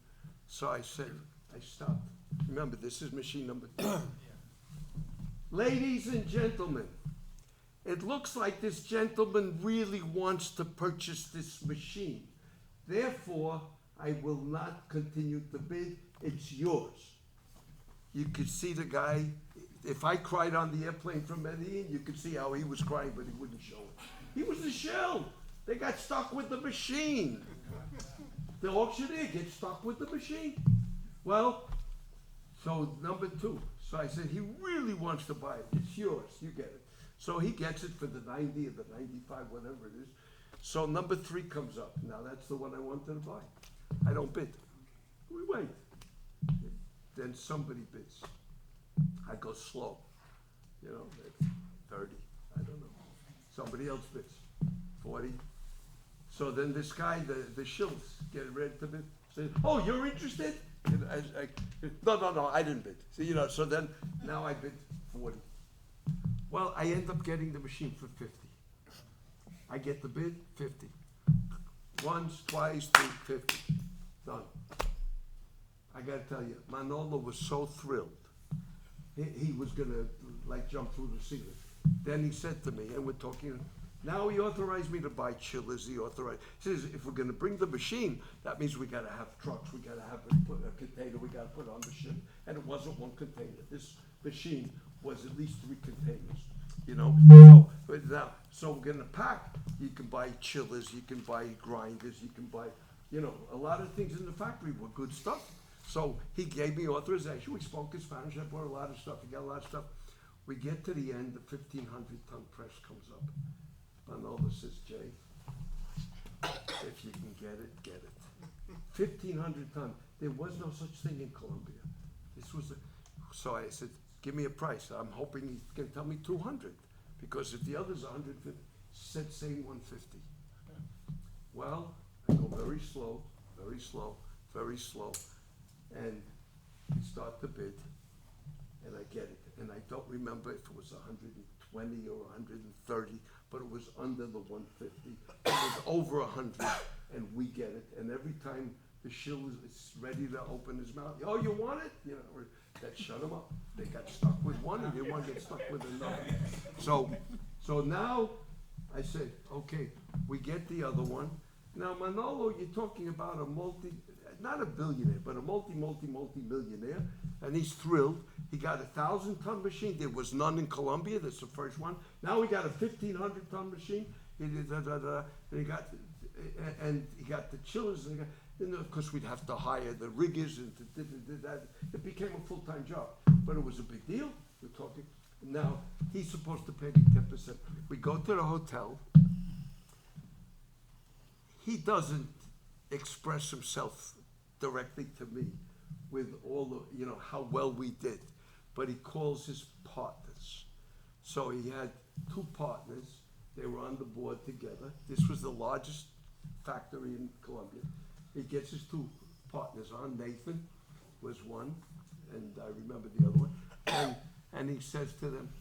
So I said, I stopped. Remember, this is machine number two. Ladies and gentlemen, it looks like this gentleman really wants to purchase this machine. Therefore, I will not continue to bid. It's yours. You could see the guy. If I cried on the airplane from Medellin, you could see how he was crying, but he wouldn't show it. He was the shell. They got stuck with the machine. The auctioneer gets stuck with the machine. Well, so number two. So I said, he really wants to buy it. It's yours. You get it. So he gets it for the 90 or the 95, whatever it is. So number three comes up. Now that's the one I wanted to buy. I don't bid. We wait. Then somebody bids. I go slow. You know, 30, I don't know. Somebody else bids. 40. So then this guy, the shills, get ready to bid. Said, "Oh, you're interested?" And no, I didn't bid. So, so then now I bid 40. Well, I end up getting the machine for 50. I get the bid, 50. Once, twice, 50. Done. I gotta tell you, Manolo was so thrilled. He was gonna jump through the ceiling. Then he said to me, and we're talking, now he authorized me to buy chillers. He says, if we're gonna bring the machine, that means we gotta have trucks, we gotta have a container, we gotta put on the ship. And it wasn't one container. This machine was at least 3 containers. So we're gonna pack. You can buy chillers, you can buy grinders, you can buy, a lot of things in the factory were good stuff. So he gave me authorization. We spoke in Spanish. I bought a lot of stuff. He got a lot of stuff. We get to the end, the 1,500-ton press comes up. Manolo says, "Jay, if you can get it, get it." 1,500 ton. There was no such thing in Colombia. So I said, "Give me a price." I'm hoping he's going to tell me 200, because if the other's 150, said saying 150. Well, I go very slow, very slow, very slow, and we start the bid, and I get it. And I don't remember if it was 120 or 130, but it was under the 150. It was over 100, and we get it. And every time the shill is ready to open his mouth, "Oh, you want it?" That shut him up. They got stuck with one, and they want to get stuck with another. So now I said, okay, we get the other one. Now Manolo, you're talking about not a billionaire, but a multi-millionaire, and he's thrilled. He got a 1,000-ton machine. There was none in Colombia. That's the first one. Now he got a 1,500-ton machine. And he got the chillers. And of course, we'd have to hire the riggers, and that. It became a full-time job, but it was a big deal. We're talking. Now he's supposed to pay me 10%. We go to the hotel. He doesn't express himself directly to me with all the, how well we did, but he calls his partners. So he had 2 partners. They were on the board together. This was the largest factory in Colombia. He gets his 2 partners on. Nathan was one, and I remember the other one. And he says to them,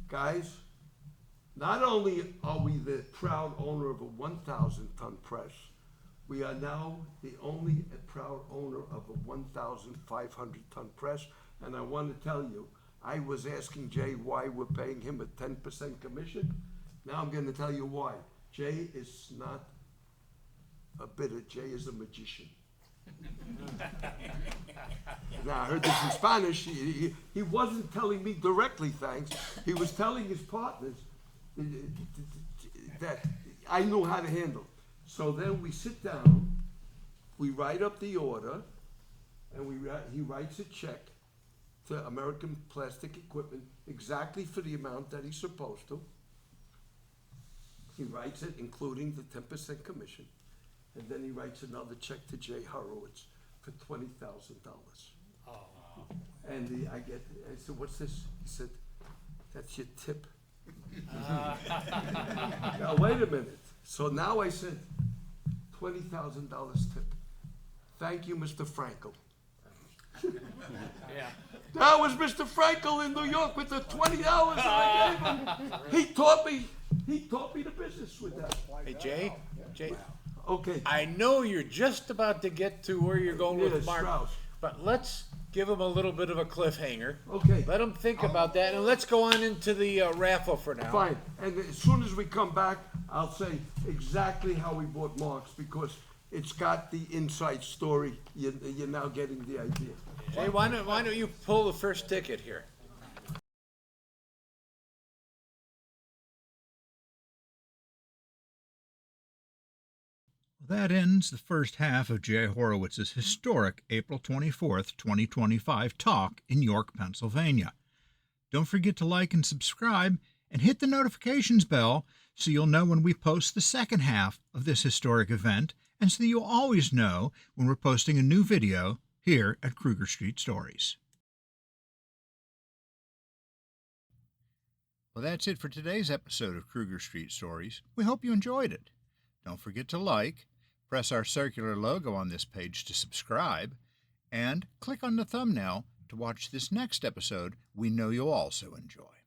"Guys, not only are we the proud owner of a 1,000-ton press, we are now the only proud owner of a 1,500-ton press. And I want to tell you, I was asking Jay why we're paying him a 10% commission. Now I'm going to tell you why. Jay is not a bidder. Jay is a magician." Now I heard this in Spanish. He wasn't telling me directly, thanks. He was telling his partners that I knew how to handle. So then we sit down, we write up the order, and he writes a check to American Plastic Equipment exactly for the amount that he's supposed to. He writes it, including the 10% commission. And then he writes another check to Jay Horowitz for $20,000. Oh. And I said, "What's this?" He said, "That's your tip." Now wait a minute. So now I said, $20,000 tip. "Thank you, Mr. Frankel." Yeah. That was Mr. Frankel in New York with the $20 that I gave him. He taught me the business with that. Hey, Jay, Okay. I know you're just about to get to where you're going with Yes, Mark, Strauss. but let's give him a little bit of a cliffhanger. Okay. Let him think about that, and let's go on into the raffle for now. Fine. And as soon as we come back, I'll say exactly how we bought Marx, because it's got the inside story. You're now getting the idea. Jay, why don't you pull the first ticket here? That ends the first half of Jay Horowitz's historic April 24th, 2025 talk in York, Pennsylvania. Don't forget to like and subscribe and hit the notifications bell so you'll know when we post the second half of this historic event, and so that you'll always know when we're posting a new video here at Kruger Street Stories. Well, that's it for today's episode of Kruger Street Stories. We hope you enjoyed it. Don't forget to like, press our circular logo on this page to subscribe, and click on the thumbnail to watch this next episode we know you'll also enjoy.